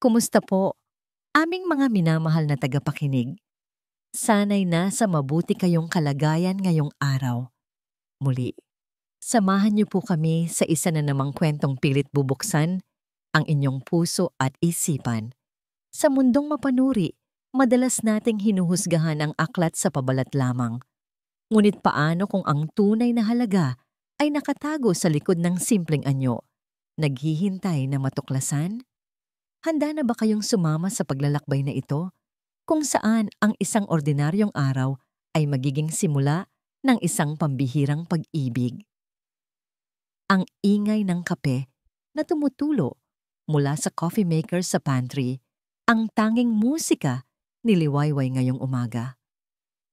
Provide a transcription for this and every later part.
Kumusta po? Aming mga minamahal na tagapakinig. Sana'y nasa mabuti kayong kalagayan ngayong araw. Muli, samahan niyo po kami sa isa na namang kwentong pilit bubuksan ang inyong puso at isipan. Sa mundong mapanuri, madalas nating hinuhusgahan ang aklat sa pabalat lamang. Ngunit paano kung ang tunay na halaga ay nakatago sa likod ng simpleng anyo, naghihintay na matuklasan? Handa na ba kayong sumama sa paglalakbay na ito, kung saan ang isang ordinaryong araw ay magiging simula ng isang pambihirang pag-ibig? Ang ingay ng kape na tumutulo mula sa coffee maker sa pantry, ang tanging musika ni Liwayway ngayong umaga.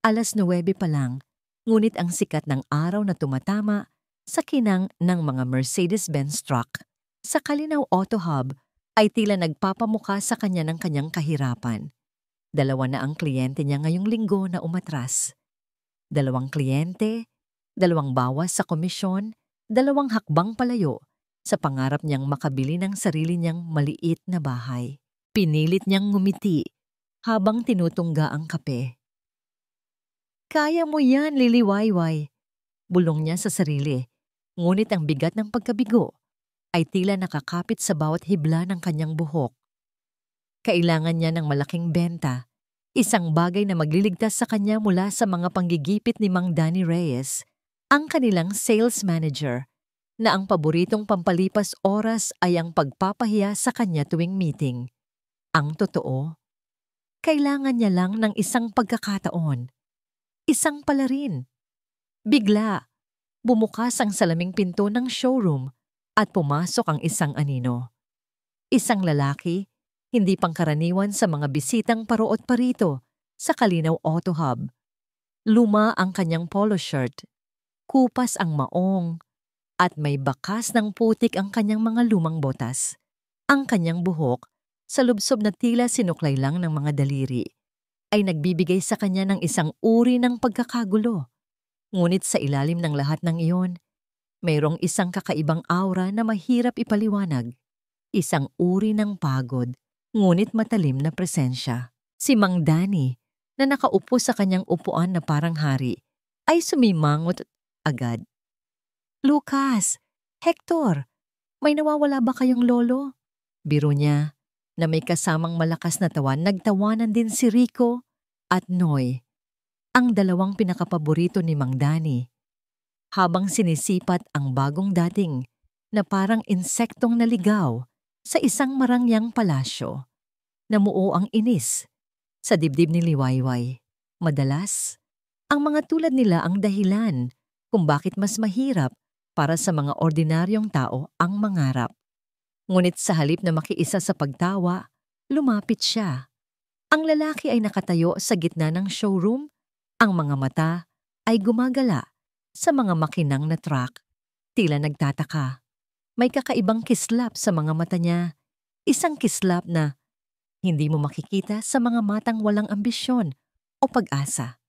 9:09 pa lang, ngunit ang sikat ng araw na tumatama sa kinang ng mga Mercedes-Benz truck sa Calinaw Auto Hub ay tila nagpapamukha sa kanya ng kanyang kahirapan. 2 na ang kliyente niya ngayong linggo na umatras. 2 kliyente, 2 bawas sa komisyon, 2 hakbang palayo sa pangarap niyang makabili ng sarili niyang maliit na bahay. Pinilit niyang ngumiti habang tinutungga ang kape. "Kaya mo yan, Liliwayway," bulong niya sa sarili. Ngunit ang bigat ng pagkabigo ay tila nakakapit sa bawat hibla ng kanyang buhok. Kailangan niya ng malaking benta, isang bagay na magliligtas sa kanya mula sa mga panggigipit ni Mang Danny Reyes, ang kanilang sales manager, na ang paboritong pampalipas oras ay ang pagpapahiya sa kanya tuwing meeting. Ang totoo, kailangan niya lang ng isang pagkakataon, isang palarin. Bigla, bumukas ang salaming pinto ng showroom at pumasok ang isang anino. Isang lalaki, hindi pangkaraniwan sa mga bisitang paroot parito sa Calinaw Auto Hub. Luma ang kanyang polo shirt, kupas ang maong, at may bakas ng putik ang kanyang mga lumang botas. Ang kanyang buhok, sa lubsob na tila sinuklay lang ng mga daliri, ay nagbibigay sa kanya ng isang uri ng pagkakagulo. Ngunit sa ilalim ng lahat ng iyon, mayroong isang kakaibang aura na mahirap ipaliwanag. Isang uri ng pagod, ngunit matalim na presensya. Si Mang Danny, na nakaupo sa kanyang upuan na parang hari, ay sumimangot agad. "Lucas! Hector! May nawawala ba kayong lolo?" Biro niya, na may kasamang malakas na tawan. Nagtawanan din si Rico at Noy, ang 2 pinakapaborito ni Mang Danny. Habang sinisipat ang bagong dating na parang insektong naligaw sa isang marangyang palasyo, namuo ang inis sa dibdib ni Liwayway. Madalas, ang mga tulad nila ang dahilan kung bakit mas mahirap para sa mga ordinaryong tao ang mangarap. Ngunit sa halip na makiisa sa pagtawa, lumapit siya. Ang lalaki ay nakatayo sa gitna ng showroom, ang mga mata ay gumagala sa mga makinang na truck. Tila nagtataka. May kakaibang kislap sa mga mata niya. Isang kislap na hindi mo makikita sa mga matang walang ambisyon o pag-asa.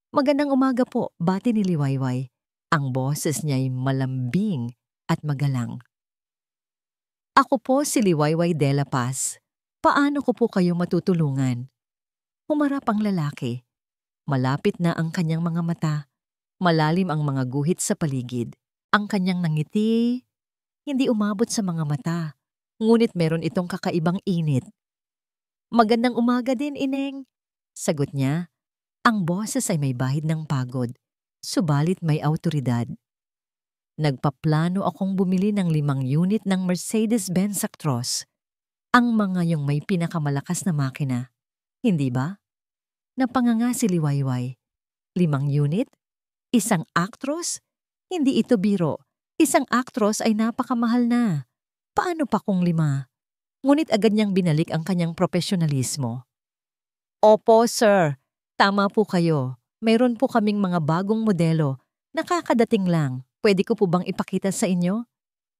"Magandang umaga po," bati ni Liwayway. Ang boses niya ay malambing at magalang. "Ako po si Liwayway de la Paz. Paano ko po kayo matutulungan?" Humarap ang lalaki. Malapit na ang kanyang mga mata. Malalim ang mga guhit sa paligid. Ang kanyang nangiti, hindi umabot sa mga mata, ngunit meron itong kakaibang init. "Magandang umaga din, Ineng," sagot niya. Ang boses ay may bahid ng pagod, subalit may awtoridad. "Nagpaplano akong bumili ng 5 unit ng Mercedes-Benz Actros. Ang mga yung may pinakamalakas na makina. Hindi ba?" Napanganga si Liwayway. 5 unit? Isang Actros? Hindi ito biro. Isang Actros ay napakamahal na. Paano pa kung 5? Ngunit agad niyang binalik ang kanyang profesionalismo. "Opo, sir. Tama po kayo. Mayroon po kaming mga bagong modelo. Nakakadating lang. Pwede ko po bang ipakita sa inyo?"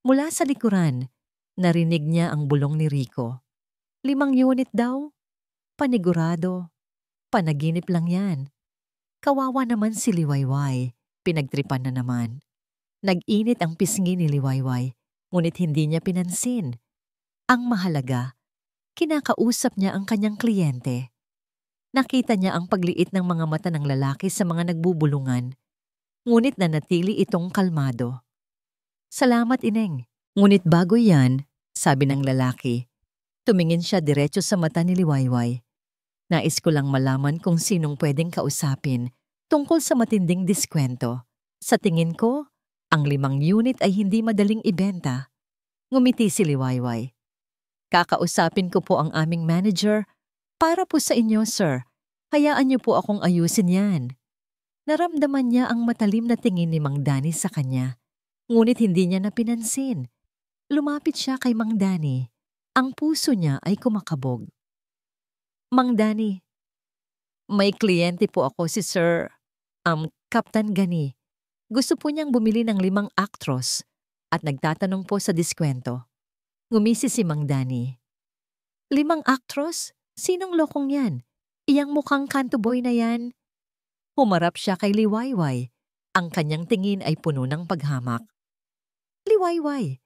Mula sa likuran, narinig niya ang bulong ni Rico. 5 unit daw? Panigurado. Panaginip lang yan. Kawawa naman si Liwayway. Pinagtripan na naman. Nag-init ang pisngi ni Liwayway, ngunit hindi niya pinansin. Ang mahalaga, Kinakausap niya ang kanyang kliyente. Nakita niya ang pagliit ng mga mata ng lalaki sa mga nagbubulungan, ngunit nanatili itong kalmado. Salamat, Ineng. Ngunit bago yan, sabi ng lalaki, tumingin siya diretso sa mata ni Liwayway. Nais ko lang malaman kung sinong pwedeng kausapin tungkol sa matinding diskwento. Sa tingin ko, ang 5 unit ay hindi madaling ibenta. Ngumiti si Liwayway. Kakausapin ko po ang aming manager para po sa inyo, sir. Hayaan niyo po akong ayusin yan. Naramdaman niya ang matalim na tingin ni Mang Danny sa kanya, ngunit hindi niya napinansin. Lumapit siya kay Mang Danny. Ang puso niya ay kumakabog. Mang Danny, may kliyente po ako si Sir, Captain Gani. Gusto po niyang bumili ng 5 actros at nagtatanong po sa diskwento. Ngumisi si Mang Danny. 5 actros? Sinong lokong yan? Iyang mukhang kanto boy na yan? Humarap siya kay Liwayway. Ang kanyang tingin ay puno ng paghamak. Liwayway,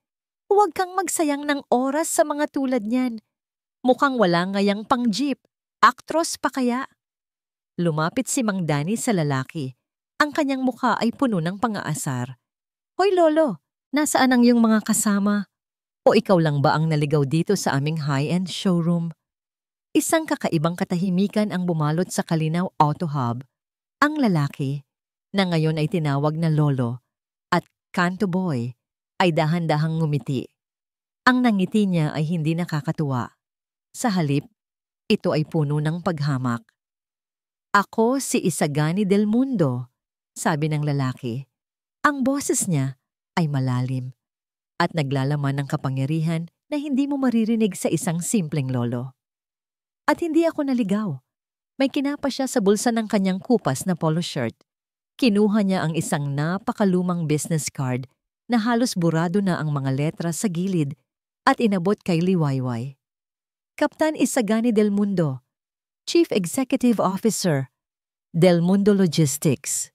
huwag kang magsayang ng oras sa mga tulad niyan. Mukhang wala ngayang pang-jeep. Actros pa kaya? Lumapit si Mang Danny sa lalaki. Ang kanyang mukha ay puno ng pang-aasar. Hoy lolo, nasaan ang iyong mga kasama? O ikaw lang ba ang naligaw dito sa aming high-end showroom? Isang kakaibang katahimikan ang bumalot sa Kalinaw Auto Hub. Ang lalaki, na ngayon ay tinawag na lolo, at kanto boy, ay dahan-dahang ngumiti. Ang nangiti niya ay hindi nakakatuwa. Sa halip, ito ay puno ng paghamak. Ako si Isagani del Mundo, sabi ng lalaki. Ang boses niya ay malalim at naglalaman ng kapangyarihan na hindi mo maririnig sa isang simpleng lolo. At hindi ako naligaw. May kinapa siya sa bulsa ng kanyang kupas na polo shirt. Kinuha niya ang isang napakalumang business card na halos burado na ang mga letra sa gilid at inabot kay Liwayway. Kaptan Isagani del Mundo, Chief Executive Officer, Del Mundo Logistics.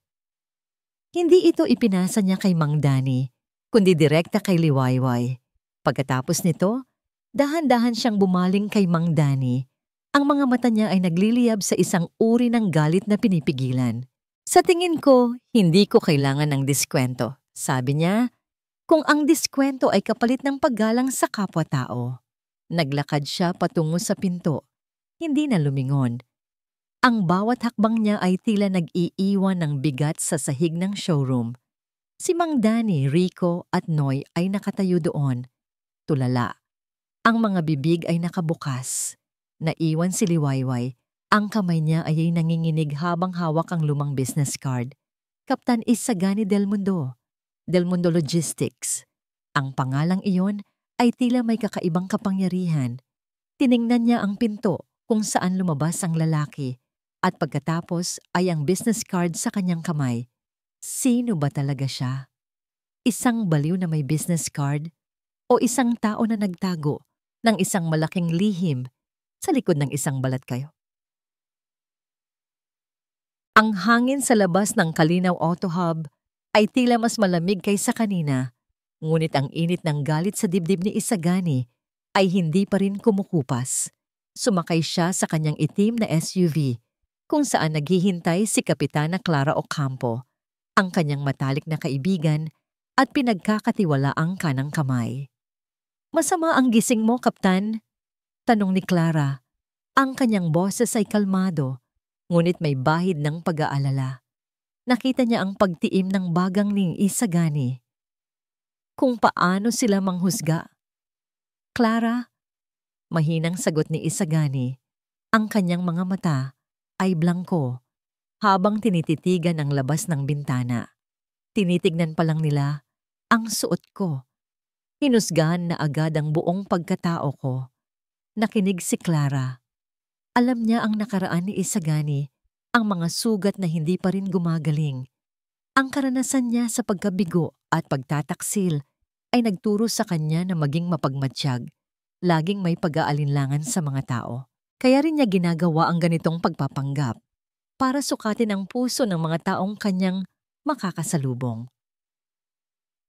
Hindi ito ipinasa niya kay Mang Danny, kundi direkta kay Liwayway. Pagkatapos nito, dahan-dahan siyang bumaling kay Mang Danny. Ang mga mata niya ay nagliliyab sa isang uri ng galit na pinipigilan. Sa tingin ko, hindi ko kailangan ng diskwento, sabi niya, kung ang diskwento ay kapalit ng paggalang sa kapwa-tao. Naglakad siya patungo sa pinto, hindi na lumingon. Ang bawat hakbang niya ay tila nag-iiwan ng bigat sa sahig ng showroom. Si Mang Danny, Rico at Noy ay nakatayo doon. Tulala. Ang mga bibig ay nakabukas. Naiwan si Liwayway. Ang kamay niya ay nanginginig habang hawak ang lumang business card. Kaptan Isagani del Mundo Logistics. Ang pangalang iyon ay tila may kakaibang kapangyarihan. Tiningnan niya ang pinto kung saan lumabas ang lalaki at pagkatapos ay ang business card sa kanyang kamay. Sino ba talaga siya? Isang baliw na may business card o isang tao na nagtago ng isang malaking lihim sa likod ng isang balat kayo? Ang hangin sa labas ng Kalinaw Auto Hub ay tila mas malamig kaysa kanina. Ngunit ang init ng galit sa dibdib ni Isagani ay hindi pa rin kumukupas. Sumakay siya sa kanyang itim na SUV kung saan naghihintay si Kapitana Clara Ocampo, ang kanyang matalik na kaibigan at pinagkakatiwalaang kanang kamay. Masama ang gising mo, Kaptan? Tanong ni Clara. Ang kanyang boses ay kalmado, ngunit may bahid ng pag-aalala. Nakita niya ang pagtiim ng bagang ni Isagani. Kung paano sila manghusga. Clara, mahinang sagot ni Isagani. Ang kanyang mga mata ay blangko habang tinititigan ang labas ng bintana. Tinitignan pa lang nila ang suot ko. Hinusgahan na agad ang buong pagkatao ko. Nakinig si Clara. Alam niya ang nakaraan ni Isagani, ang mga sugat na hindi pa rin gumagaling. Ang karanasan niya sa pagkabigo at pagtataksil ay nagturo sa kanya na maging mapagmatsyag, laging may pag-aalinlangan sa mga tao. Kaya rin niya ginagawa ang ganitong pagpapanggap para sukatin ang puso ng mga taong kanyang makakasalubong.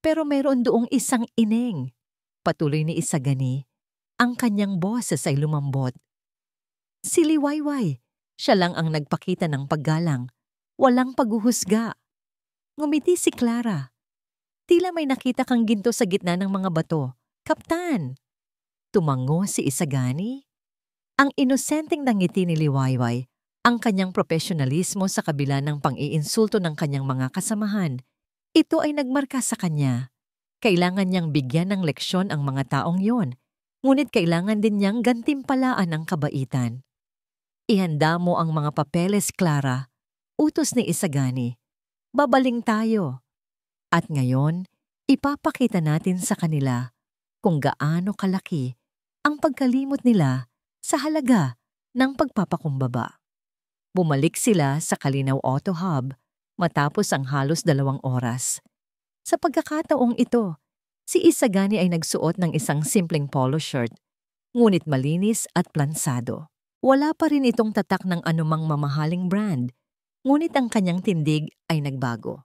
Pero mayroon doong isang ineng, patuloy ni Isagani. Ang kanyang boses ay lumambot. Si Liwayway, siya lang ang nagpakita ng paggalang. Walang paghuhusga. Ngumiti si Clara. Tila may nakita kang ginto sa gitna ng mga bato. Kaptan! Tumango si Isagani. Ang inosenteng nangiti ni Liwayway, ang kanyang profesionalismo sa kabila ng pang-iinsulto ng kanyang mga kasamahan. Ito ay nagmarka sa kanya. Kailangan niyang bigyan ng leksyon ang mga taong yon, ngunit kailangan din niyang gantimpalaan ang kabaitan. Ihanda mo ang mga papeles, Clara. Utos ni Isagani. Babaling tayo. At ngayon, ipapakita natin sa kanila kung gaano kalaki ang pagkalimot nila sa halaga ng pagpapakumbaba. Bumalik sila sa Kalinaw Auto Hub matapos ang halos 2 oras. Sa pagkakataong ito, si Isagani ay nagsuot ng isang simpleng polo shirt, ngunit malinis at plansado. Wala pa rin itong tatak ng anumang mamahaling brand, ngunit ang kanyang tindig ay nagbago.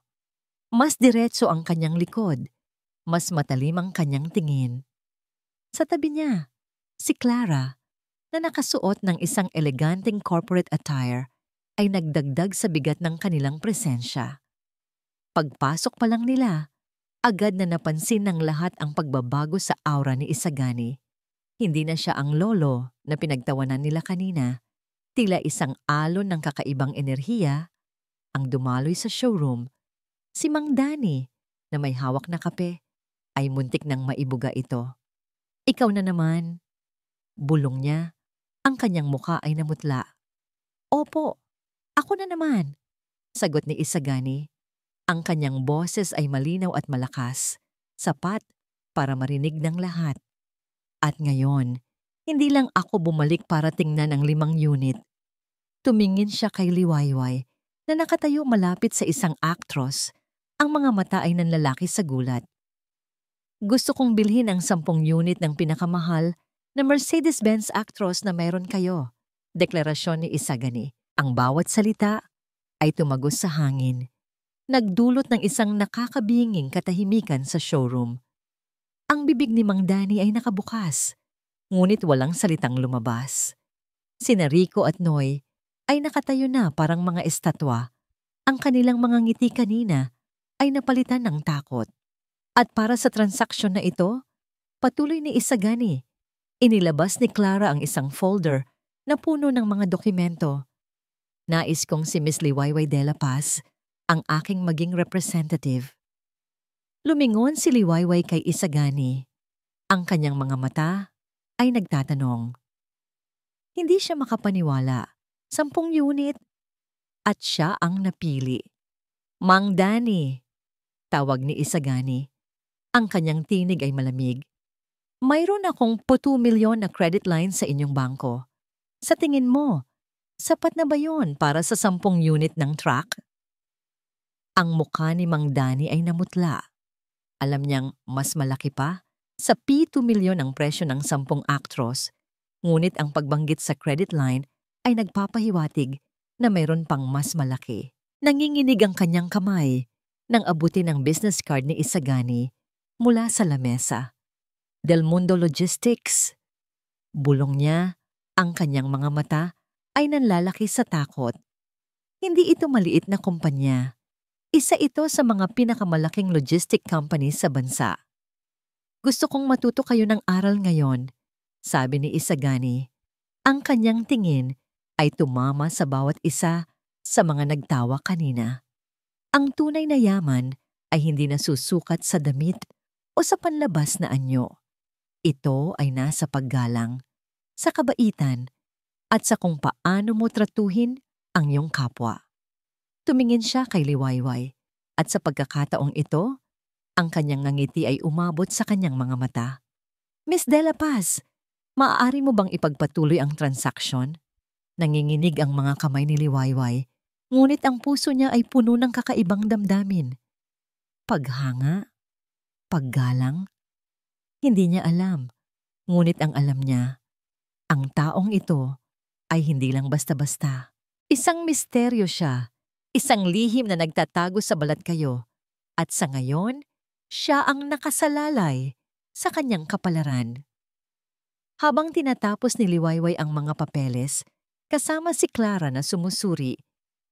Mas diretso ang kanyang likod, mas matalim ang kanyang tingin. Sa tabi niya, si Clara, na nakasuot ng isang eleganteng corporate attire, ay nagdagdag sa bigat ng kanilang presensya. Pagpasok pa lang nila, agad na napansin ng lahat ang pagbabago sa aura ni Isagani. Hindi na siya ang lolo na pinagtawanan nila kanina. Tila isang alon ng kakaibang enerhiya ang dumaloy sa showroom. Si Mang Danny, na may hawak na kape, ay muntik nang maibuga ito. Ikaw na naman. Bulong niya. Ang kanyang muka ay namutla. Opo, ako na naman, sagot ni Isagani. Ang kanyang boses ay malinaw at malakas, sapat para marinig ng lahat. At ngayon, hindi lang ako bumalik para tingnan ang 5 unit. Tumingin siya kay Liwayway na nakatayo malapit sa isang actros. Ang mga mata ay nanlalaki sa gulat. Gusto kong bilhin ang 10 unit ng pinakamahal na Mercedes-Benz Actros na mayroon kayo, deklarasyon ni Isagani. Ang bawat salita ay tumagos sa hangin. Nagdulot ng isang nakakabinging katahimikan sa showroom. Ang bibig ni Mang Danny ay nakabukas, ngunit walang salitang lumabas. Sina Rico at Noy ay nakatayo na parang mga estatwa. Ang kanilang mga ngiti kanina ay napalitan ng takot. At para sa transaksyon na ito, patuloy ni Isagani, inilabas ni Clara ang isang folder na puno ng mga dokumento. Nais kong si Miss Liwayway de la Paz ang aking maging representative. Lumingon si Liwayway kay Isagani. Ang kanyang mga mata ay nagtatanong. Hindi siya makapaniwala. 10 unit. At siya ang napili. Mang Danny, tawag ni Isagani. Ang kanyang tinig ay malamig. Mayroon akong 2 milyon na credit line sa inyong bangko. Sa tingin mo, sapat na ba yon para sa 10 unit ng truck? Ang mukha ni Mang Danny ay namutla. Alam niyang mas malaki pa sa P2 milyon ang presyo ng 10 Actros, ngunit ang pagbanggit sa credit line ay nagpapahiwatig na mayroon pang mas malaki. Nanginginig ang kanyang kamay nang abutin ang business card ni Isagani mula sa lamesa. Del Mundo Logistics. Bulong niya, ang kanyang mga mata ay nanlalaki sa takot. Hindi ito maliit na kumpanya. Isa ito sa mga pinakamalaking logistic company sa bansa. Gusto kong matuto kayo ng aral ngayon, sabi ni Isagani. Ang kanyang tingin ay tumama sa bawat isa sa mga nagtawa kanina. Ang tunay na yaman ay hindi nasusukat sa damit o sa panlabas na anyo. Ito ay nasa paggalang, sa kabaitan, at sa kung paano mo tratuhin ang iyong kapwa. Tumingin siya kay Liwayway, at sa pagkakataong ito, ang kanyang ngiti ay umabot sa kanyang mga mata. Miss De La Paz, maaari mo bang ipagpatuloy ang transaksyon? Nanginginig ang mga kamay ni Liwayway, ngunit ang puso niya ay puno ng kakaibang damdamin. Paghanga, paggalang. Hindi niya alam, ngunit ang alam niya, ang taong ito ay hindi lang basta-basta. Isang misteryo siya, isang lihim na nagtatago sa balat kayo, at sa ngayon, siya ang nakasalalay sa kanyang kapalaran. Habang tinatapos ni Liwayway ang mga papeles, kasama si Clara na sumusuri,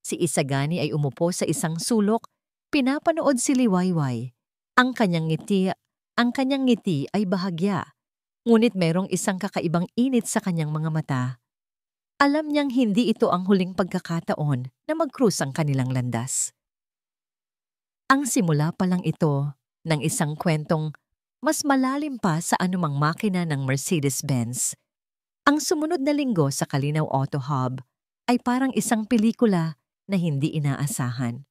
si Isagani ay umupo sa isang sulok, pinapanood si Liwayway. Ang kanyang ngiti ay bahagya, ngunit merong isang kakaibang init sa kanyang mga mata. Alam niyang hindi ito ang huling pagkakataon na mag-cruise ang kanilang landas. Ang simula pa lang ito ng isang kwentong mas malalim pa sa anumang makina ng Mercedes-Benz. Ang sumunod na linggo sa Kalinaw Auto Hub ay parang isang pelikula na hindi inaasahan.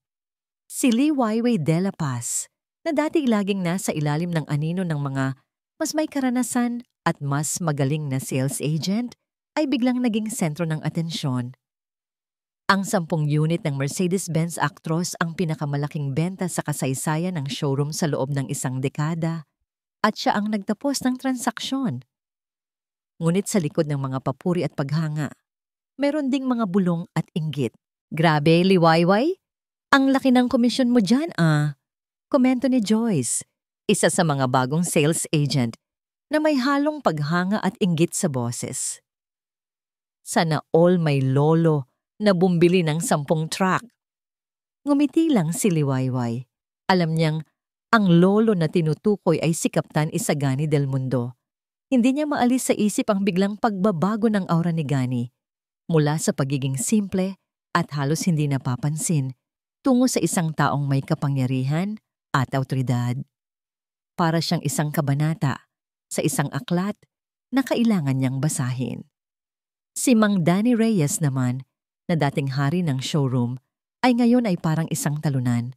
Si Liwayway de la Paz, na dati laging nasa ilalim ng anino ng mga mas may karanasan at mas magaling na sales agent, ay biglang naging sentro ng atensyon. Ang 10 unit ng Mercedes-Benz Actros ang pinakamalaking benta sa kasaysayan ng showroom sa loob ng isang dekada at siya ang nagtapos ng transaksyon. Ngunit sa likod ng mga papuri at paghanga, meron ding mga bulong at inggit. Grabe, Liwayway! Ang laki ng komisyon mo dyan, ah! Komento ni Joyce, isa sa mga bagong sales agent na may halong paghanga at inggit sa boses. Sana all may lolo na bumili ng 10 truck. Ngumiti lang si Liwayway. Alam niyang ang lolo na tinutukoy ay si Kaptan Isagani del Mundo. Hindi niya maalis sa isip ang biglang pagbabago ng aura ni Gani, mula sa pagiging simple at halos hindi napapansin, tungo sa isang taong may kapangyarihan at awtoridad. Para siyang isang kabanata sa isang aklat na kailangan niyang basahin. Si Mang Danny Reyes naman, na dating hari ng showroom, ay ngayon ay parang isang talunan.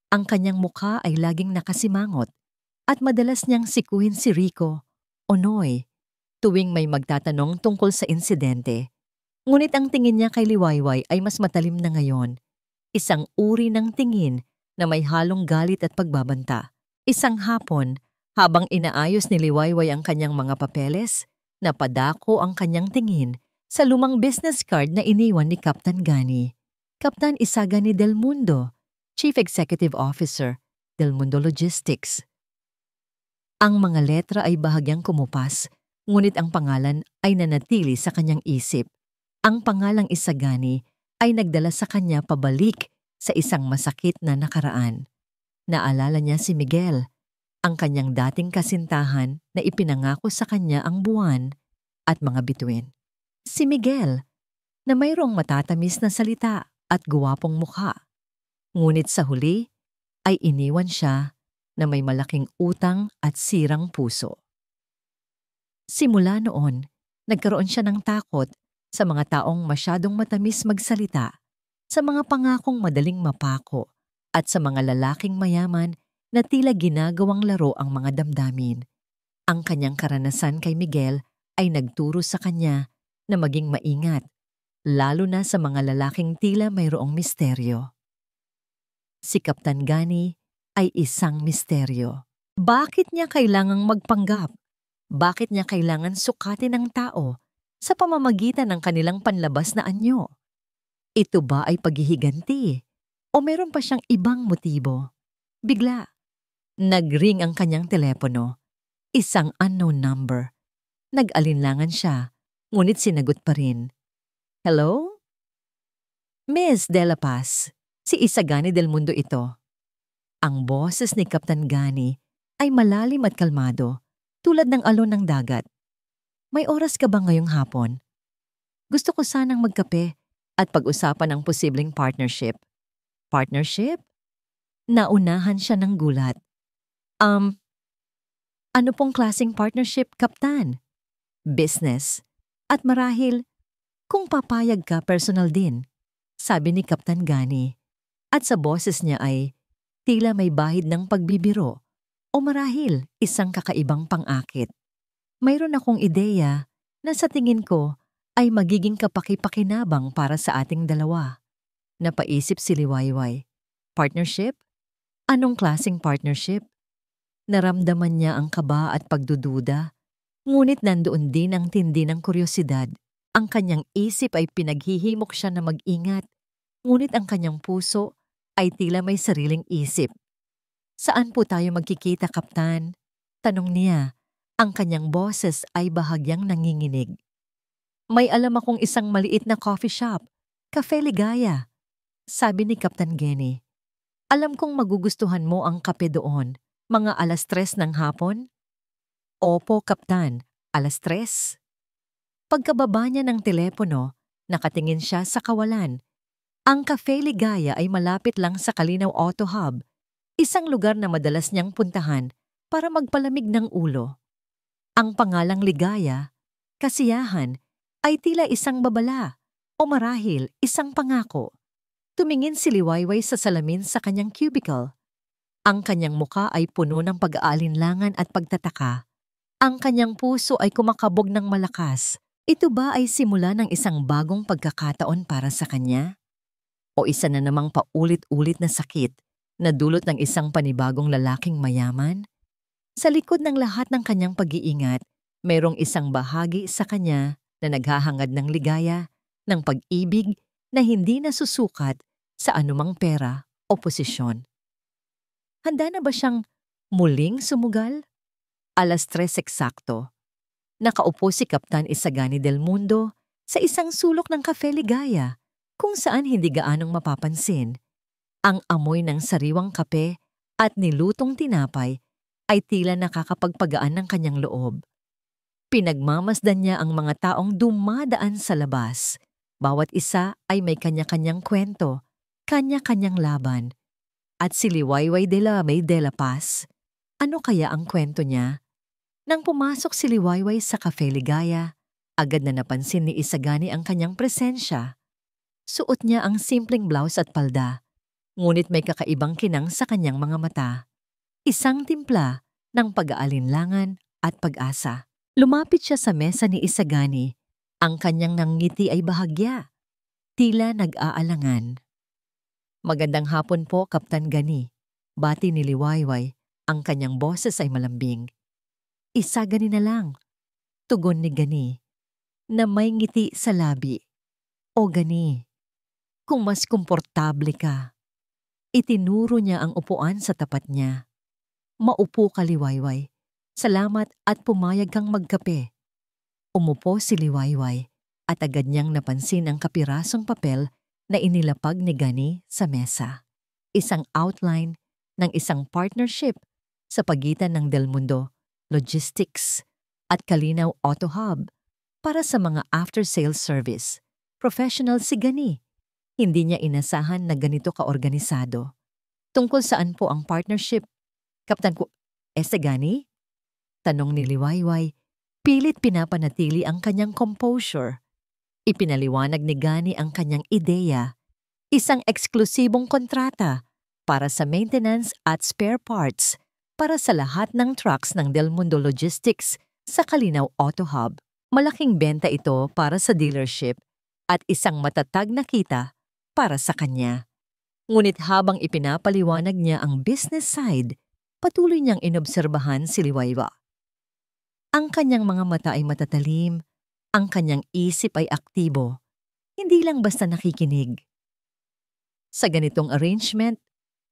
Ang kanyang mukha ay laging nakasimangot at madalas niyang sikuhin si Rico o Noy tuwing may magtatanong tungkol sa insidente. Ngunit ang tingin niya kay Liwayway ay mas matalim na ngayon. Isang uri ng tingin na may halong galit at pagbabanta. Isang hapon, habang inaayos ni Liwayway ang kanyang mga papeles, napadako ang kanyang tingin sa lumang business card na iniwan ni Kaptan Gani. Kaptan Isagani del Mundo, Chief Executive Officer, Del Mundo Logistics. Ang mga letra ay bahagyang kumupas, ngunit ang pangalan ay nanatili sa kanyang isip. Ang pangalang Isagani ay nagdala sa kanya pabalik sa isang masakit na nakaraan. Naalala niya si Miguel, ang kanyang dating kasintahan na ipinangako sa kanya ang buwan at mga bituin. Si Miguel, na mayroong matatamis na salita at guwapong mukha. Ngunit sa huli, ay iniwan siya na may malaking utang at sirang puso. Simula noon, nagkaroon siya ng takot sa mga taong masyadong matamis magsalita, sa mga pangakong madaling mapako, at sa mga lalaking mayaman na tila ginagawang laro ang mga damdamin. Ang kanyang karanasan kay Miguel ay nagturo sa kanya na maging maingat, lalo na sa mga lalaking tila mayroong misteryo. Si Kaptan Gani ay isang misteryo. Bakit niya kailangang magpanggap? Bakit niya kailangan sukatin ang tao sa pamamagitan ng kanilang panlabas na anyo? Ito ba ay paghihiganti? O meron pa siyang ibang motibo? Bigla, nag-ring ang kanyang telepono. Isang unknown number. Nag-alinlangan siya, ngunit sinagot pa rin. Hello? Miss De La Paz, si Isagani del Mundo ito. Ang boses ni Kaptan Gani ay malalim at kalmado, tulad ng alon ng dagat. May oras ka ba ngayong hapon? Gusto ko sanang magkape at pag-usapan ang posibleng partnership. Partnership? Naunahan siya ng gulat. Ano pong klaseng partnership, Kaptan? Business. At marahil, kung papayag ka, personal din, sabi ni Kaptan Gani. At sa boses niya ay tila may bahid ng pagbibiro o marahil isang kakaibang pang-akit. Mayroon akong ideya na sa tingin ko ay magiging kapaki-pakinabang para sa ating dalawa. Napaisip si Liwayway. Partnership? Anong klaseng partnership? Naramdaman niya ang kaba at pagdududa. Ngunit nandoon din ang tindi ng kuryosidad. Ang kanyang isip ay pinaghihimok siya na mag-ingat, ngunit ang kanyang puso ay tila may sariling isip. Saan po tayo magkikita, Kaptan? Tanong niya, Ang kanyang boses ay bahagyang nanginginig. May alam akong isang maliit na coffee shop, Cafe Ligaya, sabi ni Kaptan Genny. Alam kong magugustuhan mo ang kape doon, mga 3:00 ng hapon? Opo, Kaptan, 3:00. Pagkababa niya ng telepono, nakatingin siya sa kawalan. Ang Cafe Ligaya ay malapit lang sa Calinaw Auto Hub, isang lugar na madalas niyang puntahan para magpalamig ng ulo. Ang pangalang Ligaya, kasiyahan, ay tila isang babala o marahil isang pangako. Tumingin si Liwayway sa salamin sa kanyang cubicle. Ang kanyang muka ay puno ng pag-aalinlangan at pagtataka. Ang kanyang puso ay kumakabog ng malakas. Ito ba ay simula ng isang bagong pagkakataon para sa kanya? O isa na namang paulit-ulit na sakit na dulot ng isang panibagong lalaking mayaman? Sa likod ng lahat ng kanyang pag-iingat, mayroong isang bahagi sa kanya na naghahangad ng ligaya, ng pag-ibig na hindi nasusukat sa anumang pera o posisyon. Handa na ba siyang muling sumugal? 3:00 eksakto. Nakaupo si Kaptan Isagani del Mundo sa isang sulok ng Cafe Ligaya kung saan hindi gaanong mapapansin. Ang amoy ng sariwang kape at nilutong tinapay ay tila nakakapagpagaan ng kanyang loob. Pinagmamasdan niya ang mga taong dumadaan sa labas. Bawat isa ay may kanya-kanyang kwento, kanya-kanyang laban. At si Liwayway de la May de la Paz, ano kaya ang kwento niya? Nang pumasok si Liwayway sa Cafe Ligaya, agad na napansin ni Isagani ang kanyang presensya. Suot niya ang simpleng blouse at palda, ngunit may kakaibang kinang sa kanyang mga mata. Isang timpla ng pag-aalinlangan at pag-asa. Lumapit siya sa mesa ni Isagani. Ang kanyang nangngiti ay bahagya, tila nag-aalangan. Magandang hapon po, Kaptan Gani. Bati ni Liwayway, ang kanyang boses ay malambing. Isagani na lang, tugon ni Gani, na may ngiti sa labi. O Gani, kung mas komportable ka. Itinuro niya ang upuan sa tapat niya. Maupo ka, Liwayway. Salamat at pumayag kang magkape. Umupo si Liwayway at agad niyang napansin ang kapirasong papel na inilapag ni Gani sa mesa. Isang outline ng isang partnership sa pagitan ng Del Mundo Logistics at Calinaw Auto Hub para sa mga after-sales service. Professional si Gani. Hindi niya inasahan na ganito kaorganisado. Tungkol saan po ang partnership? Kaptan ko, Gani? Tanong ni Liwayway, pilit pinapanatili ang kanyang composure. Ipinaliwanag ni Gani ang kanyang ideya, isang eksklusibong kontrata para sa maintenance at spare parts para sa lahat ng trucks ng Del Mundo Logistics sa Calinaw Auto Hub. Malaking benta ito para sa dealership at isang matatag na kita para sa kanya. Ngunit habang ipinapaliwanag niya ang business side, patuloy niyang inobserbahan si Liwayway. Ang kanyang mga mata ay matatalim, ang kanyang isip ay aktibo, hindi lang basta nakikinig. Sa ganitong arrangement,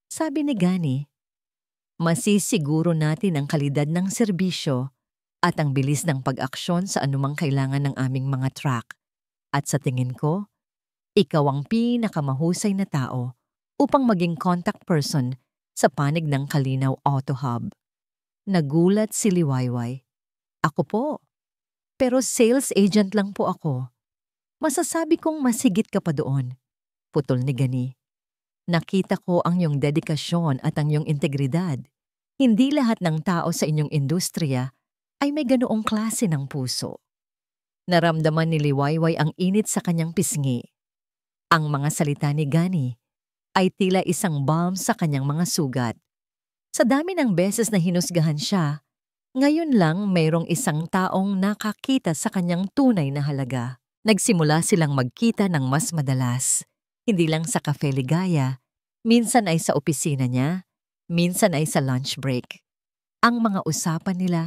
sabi ni Gani, masisiguro natin ang kalidad ng serbisyo at ang bilis ng pag-aksyon sa anumang kailangan ng aming mga truck. At sa tingin ko, ikaw ang pinakamahusay na tao upang maging contact person sa panig ng Calinaw Auto Hub. Nagulat si Liwayway. Ako po. Pero sales agent lang po ako. Masasabi kong masigit ka pa doon. Putol ni Gani. Nakita ko ang iyong dedikasyon at ang iyong integridad. Hindi lahat ng tao sa inyong industriya ay may ganoong klase ng puso. Naramdaman ni Liwayway ang init sa kanyang pisngi. Ang mga salita ni Gani ay tila isang balm sa kanyang mga sugat. Sa dami ng beses na hinusgahan siya, ngayon lang mayroong isang taong nakakita sa kanyang tunay na halaga. Nagsimula silang magkita ng mas madalas. Hindi lang sa Cafe Ligaya, minsan ay sa opisina niya, minsan ay sa lunch break. Ang mga usapan nila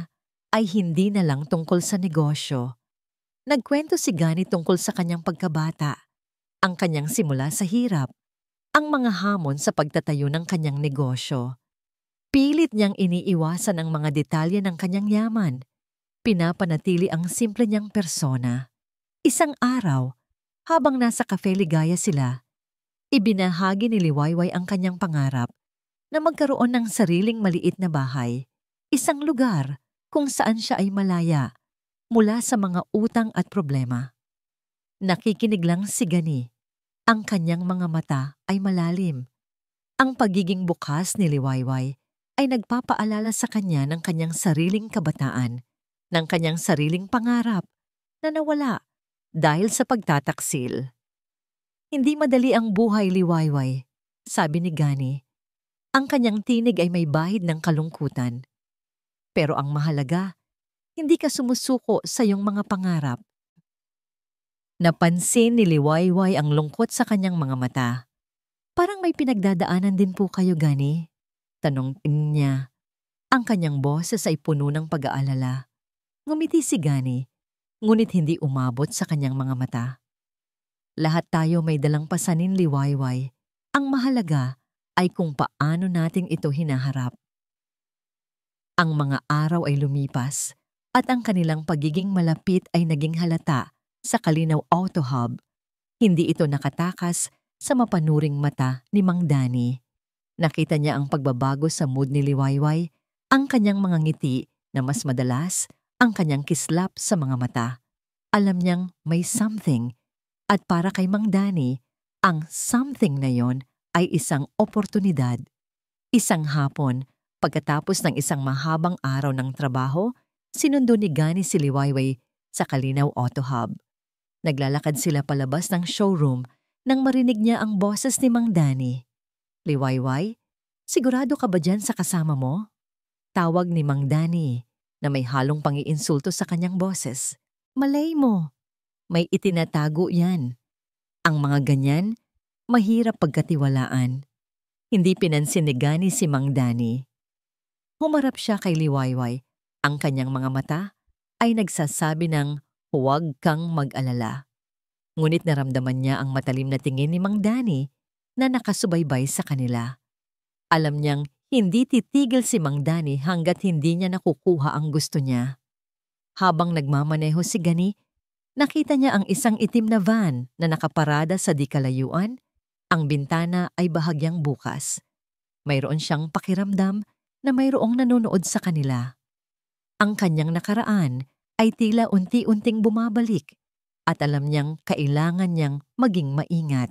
ay hindi na lang tungkol sa negosyo. Nagkwento si Gani tungkol sa kanyang pagkabata, ang kanyang simula sa hirap, ang mga hamon sa pagtatayo ng kanyang negosyo. Pilit niyang iniiwasan ang mga detalye ng kanyang yaman. Pinapanatili ang simple niyang persona. Isang araw, habang nasa Cafe Ligaya sila, ibinahagi ni Liwayway ang kanyang pangarap na magkaroon ng sariling maliit na bahay, isang lugar kung saan siya ay malaya mula sa mga utang at problema. Nakikinig lang si Gani. Ang kanyang mga mata ay malalim. Ang pagiging bukas ni Liwayway ay nagpapaalala sa kanya ng kanyang sariling kabataan, ng kanyang sariling pangarap na nawala dahil sa pagtataksil. Hindi madali ang buhay, Liwayway, sabi ni Gani. Ang kanyang tinig ay may bahid ng kalungkutan. Pero ang mahalaga, hindi ka sumusuko sa iyong mga pangarap. Napansin ni Liwayway ang lungkot sa kanyang mga mata. Parang may pinagdadaanan din po kayo, Gani? Tanong niya. Ang kanyang boses ay puno ng pag-aalala. Ngumiti si Gani, ngunit hindi umabot sa kanyang mga mata. Lahat tayo may dalang pasanin, Liwayway. Ang mahalaga ay kung paano natin ito hinaharap. Ang mga araw ay lumipas at ang kanilang pagiging malapit ay naging halata sa Kalinaw Auto Hub. Hindi ito nakatakas sa mapanuring mata ni Mang Danny. Nakita niya ang pagbabago sa mood ni Liwayway, ang kanyang mga ngiti na mas madalas, ang kanyang kislap sa mga mata. Alam niyang may something at para kay Mang Danny, ang something na yon ay isang oportunidad. Isang hapon, pagkatapos ng isang mahabang araw ng trabaho, sinundo ni Gani si Liwayway sa Kalinaw Auto Hub. Naglalakad sila palabas ng showroom nang marinig niya ang boses ni Mang Danny. Liwayway, sigurado ka ba dyan sa kasama mo? Tawag ni Mang Danny na may halong pangiinsulto sa kanyang boses. Malay mo, may itinatago yan. Ang mga ganyan, mahirap pagkatiwalaan. Hindi pinansin ni Gani si Mang Danny. Humarap siya kay Liwayway. Ang kanyang mga mata ay nagsasabi ng huwag kang mag-alala. Ngunit naramdaman niya ang matalim na tingin ni Mang Danny na nakasubaybay sa kanila. Alam niyang hindi titigil si Mang Danny hanggat hindi niya nakukuha ang gusto niya. Habang nagmamaneho si Gani, nakita niya ang isang itim na van na nakaparada sa di kalayuan. Ang bintana ay bahagyang bukas. Mayroon siyang pakiramdam na mayroong nanonood sa kanila. Ang kanyang nakaraan ay tila unti-unting bumabalik at alam niyang kailangan niyang maging maingat.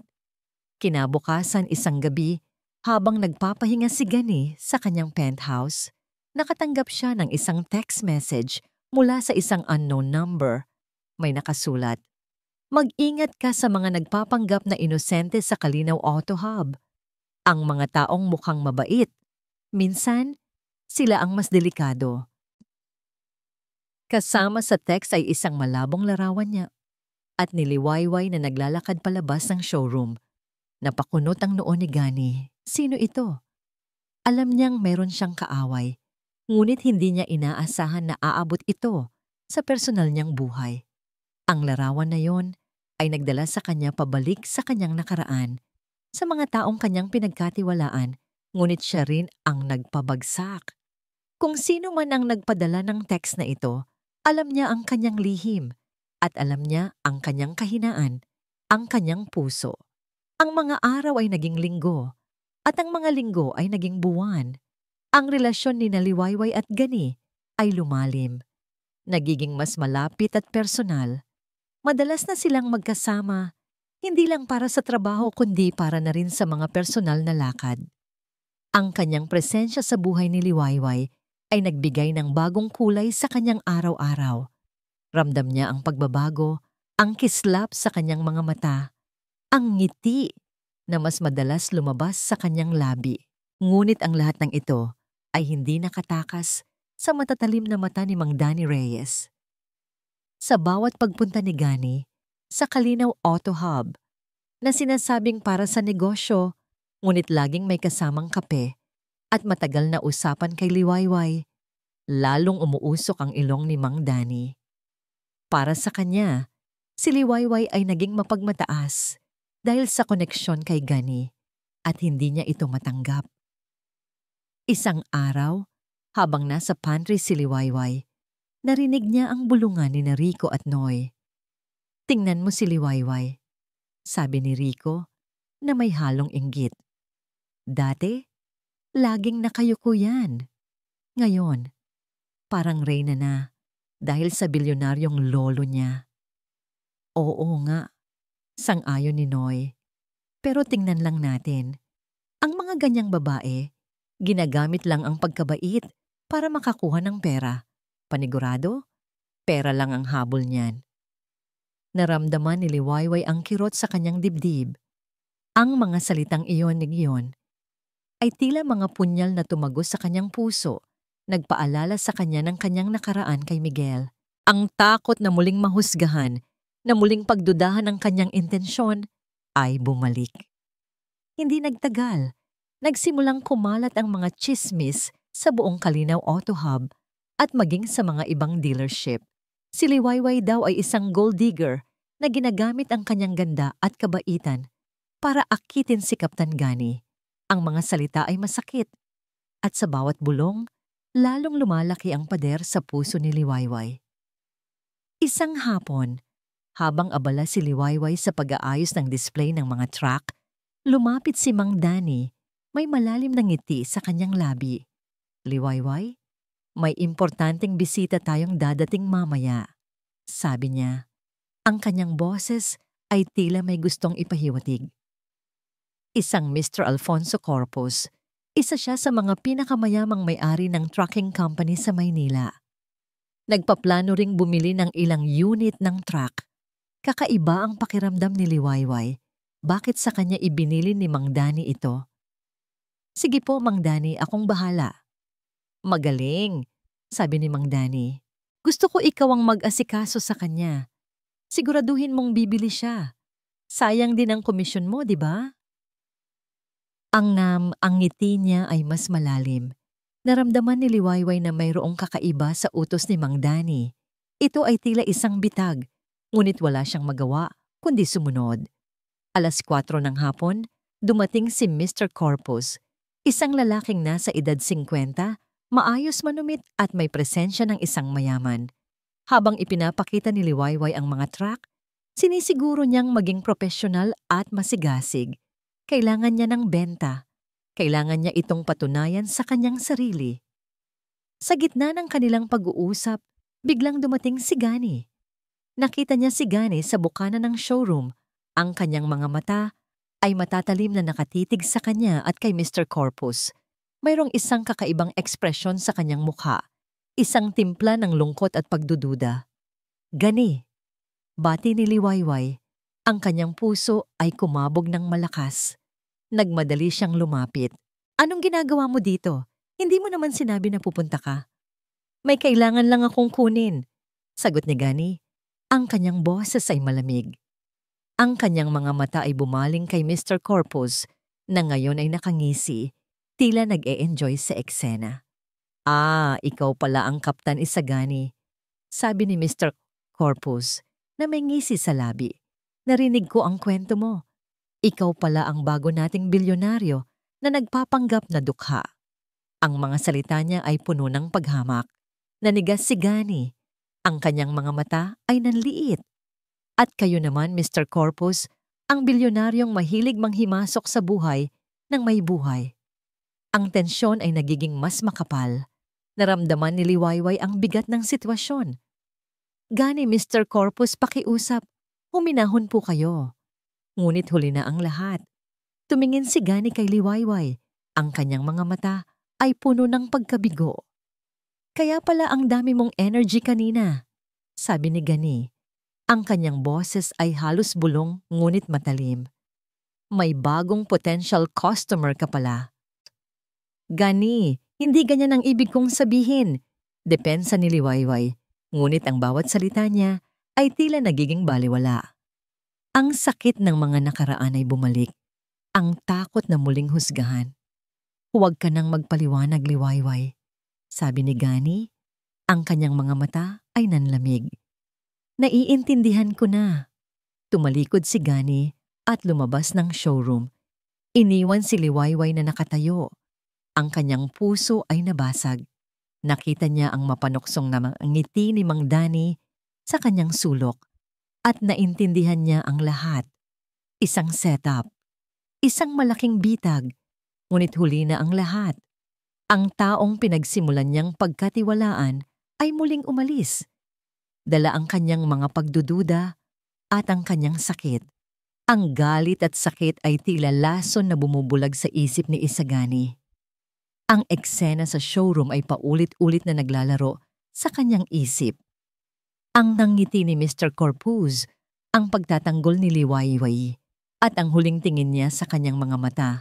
Kinabukasan isang gabi, habang nagpapahinga si Gani sa kanyang penthouse, nakatanggap siya ng isang text message mula sa isang unknown number. May nakasulat, "Mag-ingat ka sa mga nagpapanggap na inosente sa Kalinaw Auto Hub. Ang mga taong mukhang mabait. Minsan, sila ang mas delikado." Kasama sa text ay isang malabong larawan niya at ni Liwayway na naglalakad palabas ng showroom. Napakunot ang noo ni Gani. Sino ito? Alam niyang meron siyang kaaway, ngunit hindi niya inaasahan na aabot ito sa personal niyang buhay. Ang larawan na yon ay nagdala sa kanya pabalik sa kanyang nakaraan, sa mga taong kanyang pinagkatiwalaan, ngunit siya rin ang nagpabagsak. Kung sino man ang nagpadala ng text na ito, alam niya ang kanyang lihim at alam niya ang kanyang kahinaan, ang kanyang puso. Ang mga araw ay naging linggo at ang mga linggo ay naging buwan. Ang relasyon ni Liwayway at Gani ay lumalim, nagiging mas malapit at personal. Madalas na silang magkasama, hindi lang para sa trabaho kundi para na rin sa mga personal na lakad. Ang kanyang presensya sa buhay ni Liwayway ay nagbigay ng bagong kulay sa kanyang araw-araw. Ramdam niya ang pagbabago, ang kislap sa kanyang mga mata, ang ngiti na mas madalas lumabas sa kanyang labi. Ngunit ang lahat ng ito ay hindi nakatakas sa matatalim na mata ni Mang Danny Reyes. Sa bawat pagpunta ni Gani sa Kalinaw Auto Hub na sinasabing para sa negosyo, ngunit laging may kasamang kape at matagal na usapan kay Liwayway, lalong umuusok ang ilong ni Mang Danny. Para sa kanya, si Liwayway ay naging mapagmataas dahil sa koneksyon kay Gani at hindi niya ito matanggap. Isang araw, habang nasa pantry si Liwayway, Narinig niya ang bulungan ni Rico at Noy. "Tingnan mo si Liwayway," sabi ni Rico na may halong inggit. "Dati, laging nakayuko yan. Ngayon, parang reyna na dahil sa bilyonaryong lolo niya." "Oo nga," sang-ayon ni Noy. "Pero tingnan lang natin. Ang mga ganyang babae, ginagamit lang ang pagkabait para makakuha ng pera. Panigurado, pera lang ang habol niyan." Naramdaman ni Liwayway ang kirot sa kanyang dibdib. Ang mga salitang iyon ay tila mga punyal na tumagos sa kanyang puso, nagpaalala sa kanya ng kanyang nakaraan kay Miguel. Ang takot na muling mahusgahan, na muling pagdudahan ng kanyang intensyon, ay bumalik. Hindi nagtagal, nagsimulang kumalat ang mga chismis sa buong Kalinaw Auto Hub at maging sa mga ibang dealership. Si Liwayway daw ay isang gold digger na ginagamit ang kanyang ganda at kabaitan para akitin si Kaptan Gani. Ang mga salita ay masakit at sa bawat bulong, lalong lumalaki ang pader sa puso ni Liwayway. Isang hapon, habang abala si Liwayway sa pag-aayos ng display ng mga truck, lumapit si Mang Danny, may malalim na ngiti sa kanyang labi. "Liwayway, may importanteng bisita tayong dadating mamaya," sabi niya. Ang kanyang boses ay tila may gustong ipahiwatig. Isang Mr. Alfonso Corpus, isa siya sa mga pinakamayamang may-ari ng trucking company sa Maynila. Nagpaplano ring bumili ng ilang unit ng truck. Kakaiba ang pakiramdam ni Liwayway. Bakit sa kanya ibinili ni Mang Danny ito? "Sige po, Mang Danny, akong bahala." "Magaling," sabi ni Mang Danny. "Gusto ko ikaw ang mag-asikaso sa kanya. Siguraduhin mong bibili siya. Sayang din ang komisyon mo, di ba?" Ang ngiti niya ay mas malalim. Naramdaman ni Liwayway na mayroong kakaiba sa utos ni Mang Danny. Ito ay tila isang bitag, ngunit wala siyang magawa kundi sumunod. 4:00 ng hapon, dumating si Mr. Corpus, isang lalaking nasa edad 50, maayos manumit at may presensya ng isang mayaman. Habang ipinapakita ni Liwayway ang mga truck, sinisiguro niyang maging profesional at masigasig. Kailangan niya ng benta. Kailangan niya itong patunayan sa kanyang sarili. Sa gitna ng kanilang pag-uusap, biglang dumating si Gani. Nakita niya si Gani sa bukana ng showroom. Ang kanyang mga mata ay matatalim na nakatitig sa kanya at kay Mr. Corpus. Mayroong isang kakaibang ekspresyon sa kanyang mukha. Isang timpla ng lungkot at pagdududa. "Gani," bati ni Liwayway. Ang kanyang puso ay kumabog ng malakas. Nagmadali siyang lumapit. "Anong ginagawa mo dito? Hindi mo naman sinabi na pupunta ka." "May kailangan lang akong kunin," sagot ni Gani. Ang kanyang boses ay malamig. Ang kanyang mga mata ay bumaling kay Mr. Corpus na ngayon ay nakangisi, tila nag-e-enjoy sa eksena. "Ah, ikaw pala ang Kaptan Isagani," sabi ni Mr. Corpus na may ngisi sa labi. "Narinig ko ang kwento mo. Ikaw pala ang bago nating bilyonaryo na nagpapanggap na dukha." Ang mga salita niya ay puno ng paghamak. Nanigas si Gani. Ang kanyang mga mata ay nanliit. "At kayo naman, Mr. Corpus, ang bilyonaryong mahilig manghimasok sa buhay ng may buhay." Ang tensyon ay nagiging mas makapal. Naramdaman ni Liwayway ang bigat ng sitwasyon. "Gani, Mr. Corpus, pakiusap. Huminahon po kayo." Ngunit huli na ang lahat. Tumingin si Gani kay Liwayway. Ang kanyang mga mata ay puno ng pagkabigo. "Kaya pala ang dami mong energy kanina," sabi ni Gani. Ang kanyang boses ay halos bulong ngunit matalim. "May bagong potential customer ka pala." "Gani, hindi ganyan ang ibig kong sabihin," depensa ni Liwayway. Ngunit ang bawat salita niya ay tila nagiging balewala. Ang sakit ng mga nakaraan ay bumalik. Ang takot na muling husgahan. "Huwag ka nang magpaliwanag, Liwayway," sabi ni Gani. Ang kanyang mga mata ay nanlamig. "Naiintindihan ko na." Tumalikod si Gani at lumabas ng showroom. Iniwan si Liwayway na nakatayo. Ang kanyang puso ay nabasag. Nakita niya ang mapanuksong na ngiti ni Mang Danny sa kanyang sulok at naintindihan niya ang lahat. Isang setup, isang malaking bitag, ngunit huli na ang lahat. Ang taong pinagsimulan niyang pagkatiwalaan ay muling umalis. Dala ang kanyang mga pagdududa at ang kanyang sakit. Ang galit at sakit ay tila lason na bumubulag sa isip ni Isagani. Ang eksena sa showroom ay paulit-ulit na naglalaro sa kanyang isip. Ang nangiti ni Mr. Corpuz, ang pagtatanggol ni Liwayway, at ang huling tingin niya sa kanyang mga mata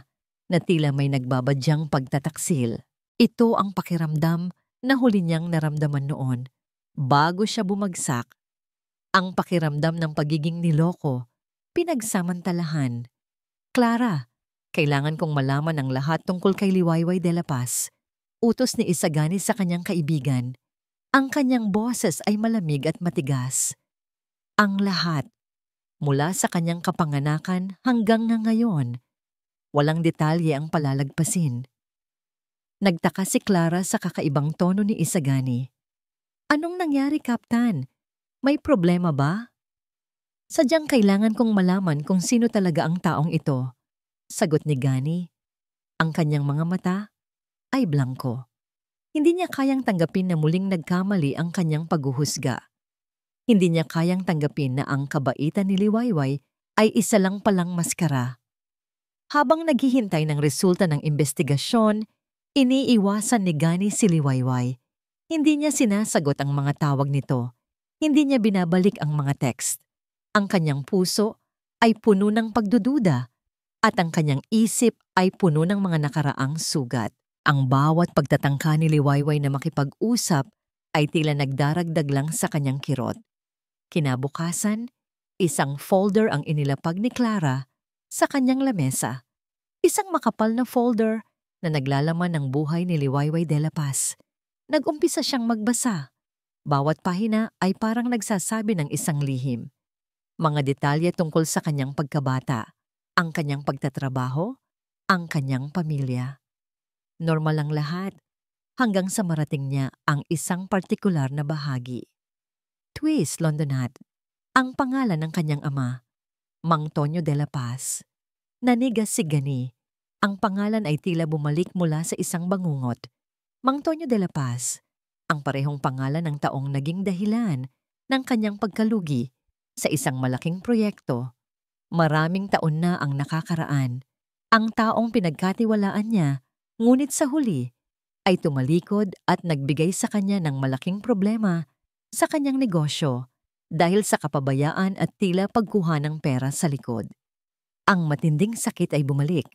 na tila may nagbabadyang pagtataksil. Ito ang pakiramdam na huli niyang naramdaman noon bago siya bumagsak. Ang pakiramdam ng pagiging niloko, pinagsamantalahan. Clara, kailangan kong malaman ang lahat tungkol kay Liwayway de la Paz. Utos ni Isagani sa kanyang kaibigan. Ang kanyang boses ay malamig at matigas. Ang lahat, mula sa kanyang kapanganakan hanggang na ngayon. Walang detalye ang palalagpasin. Nagtaka si Clara sa kakaibang tono ni Isagani. Anong nangyari, Kaptan? May problema ba? Sadyang kailangan kong malaman kung sino talaga ang taong ito. Sagot ni Gani. Ang kanyang mga mata ay blanko. Hindi niya kayang tanggapin na muling nagkamali ang kanyang paghuhusga. Hindi niya kayang tanggapin na ang kabaitan ni Liwayway ay isa lang palang maskara. Habang naghihintay ng resulta ng investigasyon, iniiwasan ni Gani si Liwayway. Hindi niya sinasagot ang mga tawag nito. Hindi niya binabalik ang mga text. Ang kanyang puso ay puno ng pagdududa at ang kanyang isip ay puno ng mga nakaraang sugat. Ang bawat pagtatangka ni Liwayway na makipag-usap ay tila nagdaragdag lang sa kanyang kirot. Kinabukasan, isang folder ang inilapag ni Clara sa kanyang lamesa. Isang makapal na folder na naglalaman ng buhay ni Liwayway de la Paz. Nag-umpisa siyang magbasa. Bawat pahina ay parang nagsasabi ng isang lihim. Mga detalye tungkol sa kanyang pagkabata, ang kanyang pagtatrabaho, ang kanyang pamilya. Normal ang lahat hanggang sa marating niya ang isang partikular na bahagi. Twist, Londonat, ang pangalan ng kanyang ama, Mang Tonyo de la Paz. Nanigas si Gani. Ang pangalan ay tila bumalik mula sa isang bangungot. Mang Tonyo de la Paz, ang parehong pangalan ng taong naging dahilan ng kanyang pagkalugi sa isang malaking proyekto. Maraming taon na ang nakakaraan. Ang taong pinagkatiwalaan niya, ngunit sa huli, ay tumalikod at nagbigay sa kanya ng malaking problema sa kanyang negosyo dahil sa kapabayaan at tila pagkuha ng pera sa likod. Ang matinding sakit ay bumalik.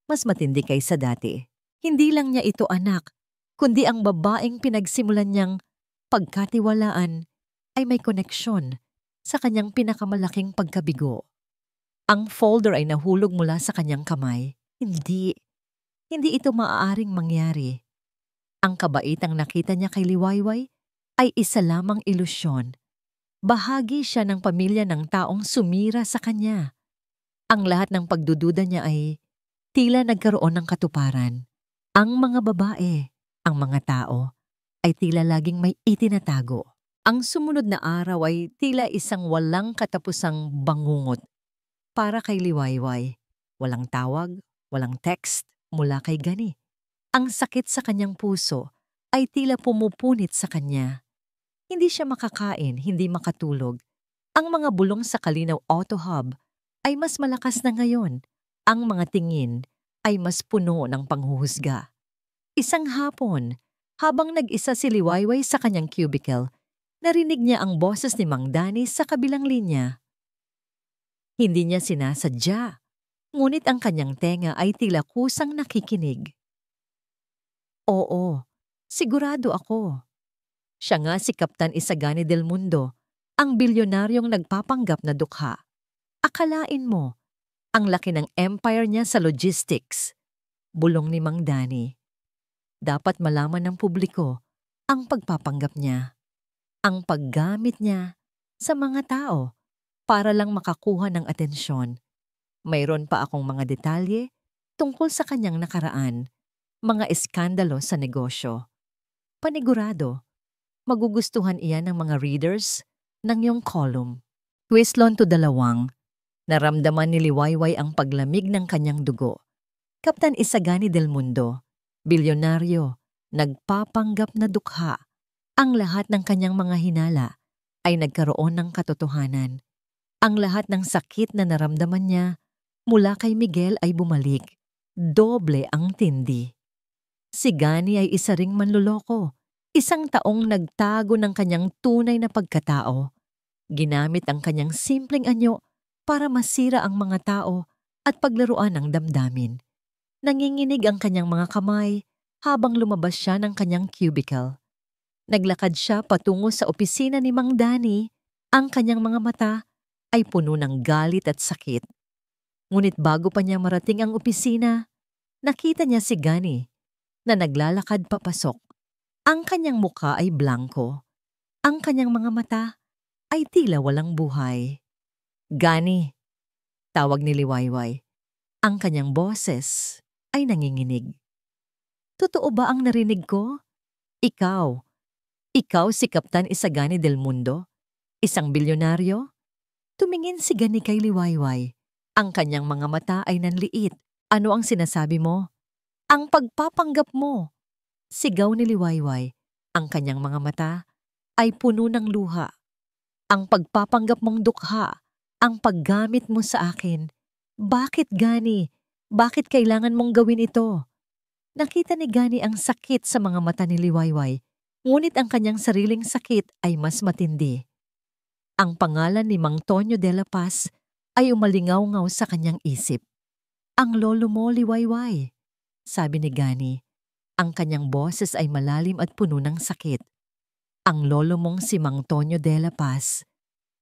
Mas matindi kaysa dati. Hindi lang niya ito anak, kundi ang babaeng pinagsimulan niyang pagkatiwalaan ay may koneksyon sa kanyang pinakamalaking pagkabigo. Ang folder ay nahulog mula sa kanyang kamay. Hindi ito maaaring mangyari. Ang kabaitang nakita niya kay Liwayway ay isa lamang ilusyon. Bahagi siya ng pamilya ng taong sumira sa kanya. Ang lahat ng pagdududa niya ay tila nagkaroon ng katuparan. Ang mga babae, ang mga tao, ay tila laging may itinatago. Ang sumunod na araw ay tila isang walang katapusang bangungot para kay Liwayway. Walang tawag, walang text mula kay Gani. Ang sakit sa kanyang puso ay tila pumupunit sa kanya. Hindi siya makakain, hindi makatulog. Ang mga bulong sa Kalinaw Auto Hub ay mas malakas na ngayon. Ang mga tingin ay mas puno ng panghuhusga. Isang hapon, habang nag-isa si Liwayway sa kanyang cubicle, narinig niya ang boses ni Mang Danny sa kabilang linya. Hindi niya sinasadya, ngunit ang kanyang tenga ay tila kusang nakikinig. Oo, sigurado ako. Siya nga si Kaptan Isagani del Mundo, ang bilyonaryong nagpapanggap na dukha. Akalain mo, ang laki ng empire niya sa logistics. Bulong ni Mang Danny. Dapat malaman ng publiko ang pagpapanggap niya. Ang paggamit niya sa mga tao para lang makakuha ng atensyon. Mayroon pa akong mga detalye tungkol sa kanyang nakaraan, mga eskandalo sa negosyo. Panigurado, magugustuhan iyan ng mga readers ng iyong column. Twistlon to dalawang, naramdaman ni Liwayway ang paglamig ng kanyang dugo. Kaptan Isagani del Mundo, bilyonaryo, nagpapanggap na dukha. Ang lahat ng kanyang mga hinala ay nagkaroon ng katotohanan. Ang lahat ng sakit na naramdaman niya mula kay Miguel ay bumalik. Doble ang tindi. Si Gani ay isa ring manloloko. Isang taong nagtago ng kanyang tunay na pagkatao. Ginamit ang kanyang simpleng anyo para masira ang mga tao at paglaruan ng damdamin. Nanginginig ang kanyang mga kamay habang lumabas siya ng kanyang cubicle. Naglakad siya patungo sa opisina ni Mang Danny. Ang kanyang mga mata ay puno ng galit at sakit. Ngunit bago pa niya marating ang opisina, nakita niya si Gani na naglalakad papasok. Ang kanyang muka ay blanko. Ang kanyang mga mata ay tila walang buhay. Gani, tawag ni Liwayway. Ang kanyang boses ay nanginginig. Totoo ba ang narinig ko? Ikaw si Kaptan Isagani del Mundo? Isang bilyonaryo? Tumingin si Gani kay Liwayway. Ang kanyang mga mata ay nanliit. Ano ang sinasabi mo? Ang pagpapanggap mo! Sigaw ni Liwayway. Ang kanyang mga mata ay puno ng luha. Ang pagpapanggap mong dukha, ang paggamit mo sa akin. Bakit, Gani? Bakit kailangan mong gawin ito? Nakita ni Gani ang sakit sa mga mata ni Liwayway, ngunit ang kanyang sariling sakit ay mas matindi. Ang pangalan ni Mang Tonyo de la Paz ay umalingaw-ngaw sa kanyang isip. Ang lolo mo, Liwayway, sabi ni Gani. Ang kanyang boses ay malalim at puno ng sakit. Ang lolo mong si Mang Tonyo de la Paz.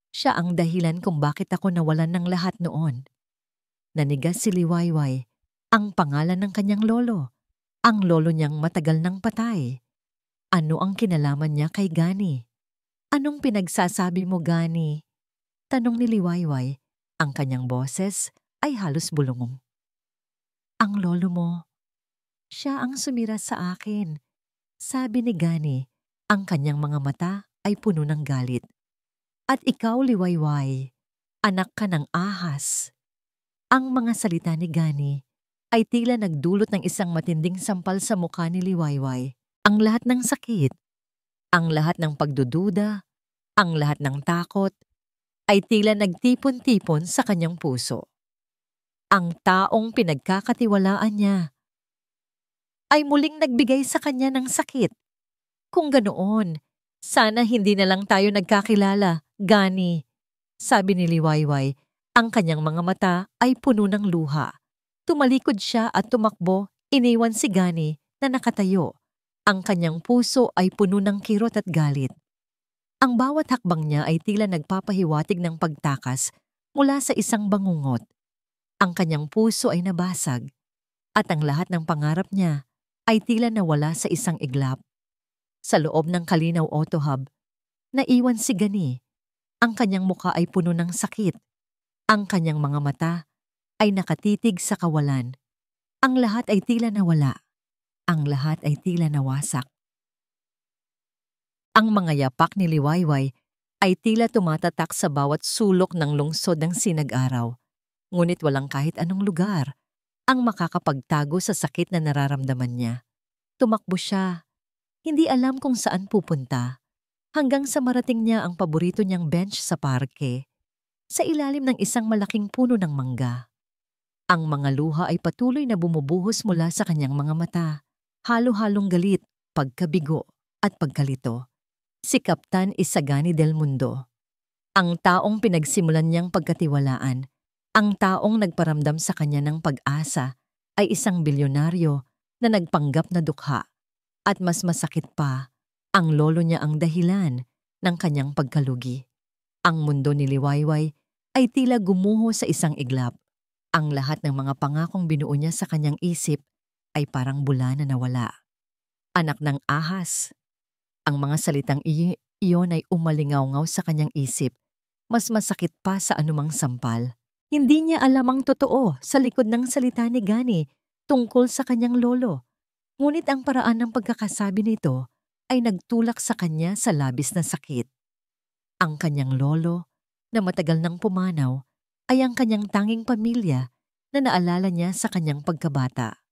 Siya ang dahilan kung bakit ako nawalan ng lahat noon. Nanigas si Liwayway. Ang pangalan ng kanyang lolo. Ang lolo niyang matagal nang patay. Ano ang kinalaman niya kay Gani? Anong pinagsasabi mo, Gani? Tanong ni Liwayway. Ang kanyang boses ay halos bulungong. Ang lolo mo, siya ang sumira sa akin. Sabi ni Gani, ang kanyang mga mata ay puno ng galit. At ikaw, Liwayway, anak ka ng ahas. Ang mga salita ni Gani ay tila nagdulot ng isang matinding sampal sa mukha ni Liwayway. Ang lahat ng sakit, ang lahat ng pagdududa, ang lahat ng takot, ay tila nagtipon-tipon sa kanyang puso. Ang taong pinagkakatiwalaan niya ay muling nagbigay sa kanya ng sakit. Kung ganoon, sana hindi na lang tayo nagkakilala, Gani. Sabi ni Liwayway, ang kanyang mga mata ay puno ng luha. Tumalikod siya at tumakbo, iniwan si Gani na nakatayo. Ang kanyang puso ay puno ng kirot at galit. Ang bawat hakbang niya ay tila nagpapahiwatig ng pagtakas mula sa isang bangungot. Ang kanyang puso ay nabasag at ang lahat ng pangarap niya ay tila nawala sa isang iglap. Sa loob ng Kalinaw Auto Hub, naiwan si Gani. Ang kanyang muka ay puno ng sakit. Ang kanyang mga mata ay nakatitig sa kawalan. Ang lahat ay tila nawala. Ang lahat ay tila nawasak. Ang mga yapak ni Liwayway ay tila tumatatak sa bawat sulok ng lungsod ng Sinag-araw. Ngunit walang kahit anong lugar ang makakapagtago sa sakit na nararamdaman niya. Tumakbo siya. Hindi alam kung saan pupunta. Hanggang sa marating niya ang paborito niyang bench sa parke, sa ilalim ng isang malaking puno ng mangga. Ang mga luha ay patuloy na bumubuhos mula sa kanyang mga mata. Halo-halong galit, pagkabigo, at pagkalito. Si Kaptan Isagani del Mundo. Ang taong pinagsimulan niyang pagkatiwalaan, ang taong nagparamdam sa kanya ng pag-asa, ay isang bilyonaryo na nagpanggap na dukha. At mas masakit pa, ang lolo niya ang dahilan ng kanyang pagkalugi. Ang mundo ni Liwayway ay tila gumuho sa isang iglap. Ang lahat ng mga pangakong binuo niya sa kanyang isip ay parang bula na nawala. Anak ng ahas. Ang mga salitang iyon ay umalingaw-ngaw sa kanyang isip. Mas masakit pa sa anumang sampal. Hindi niya alam ang totoo sa likod ng salita ni Gani tungkol sa kanyang lolo. Ngunit ang paraan ng pagkakasabi nito ay nagtulak sa kanya sa labis na sakit. Ang kanyang lolo, na matagal nang pumanaw, ay ang kanyang tanging pamilya na naalala niya sa kanyang pagkabata.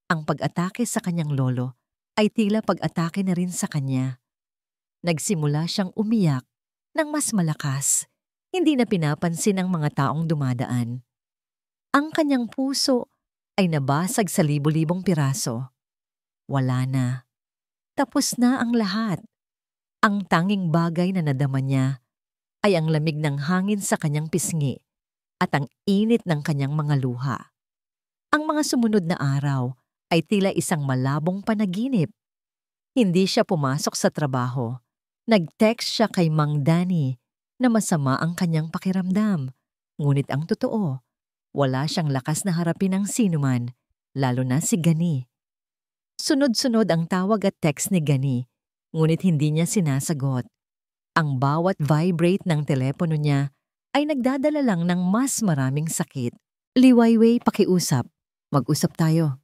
Ang pag-atake sa kanyang lolo ay tila pag-atake na rin sa kanya. Nagsimula siyang umiyak ng mas malakas, hindi na pinapansin ang mga taong dumadaan. Ang kanyang puso ay nabasag sa libo-libong piraso. Wala na. Tapos na ang lahat. Ang tanging bagay na nadama niya ay ang lamig ng hangin sa kanyang pisngi at ang init ng kanyang mga luha. Ang mga sumunod na araw ay tila isang malabong panaginip. Hindi siya pumasok sa trabaho. Nag-text siya kay Mang Danny na masama ang kanyang pakiramdam. Ngunit ang totoo, wala siyang lakas na harapin ang sinuman, lalo na si Gani. Sunod-sunod ang tawag at text ni Gani, ngunit hindi niya sinasagot. Ang bawat vibrate ng telepono niya ay nagdadala lang ng mas maraming sakit. Liwayway, pakiusap. Mag-usap tayo.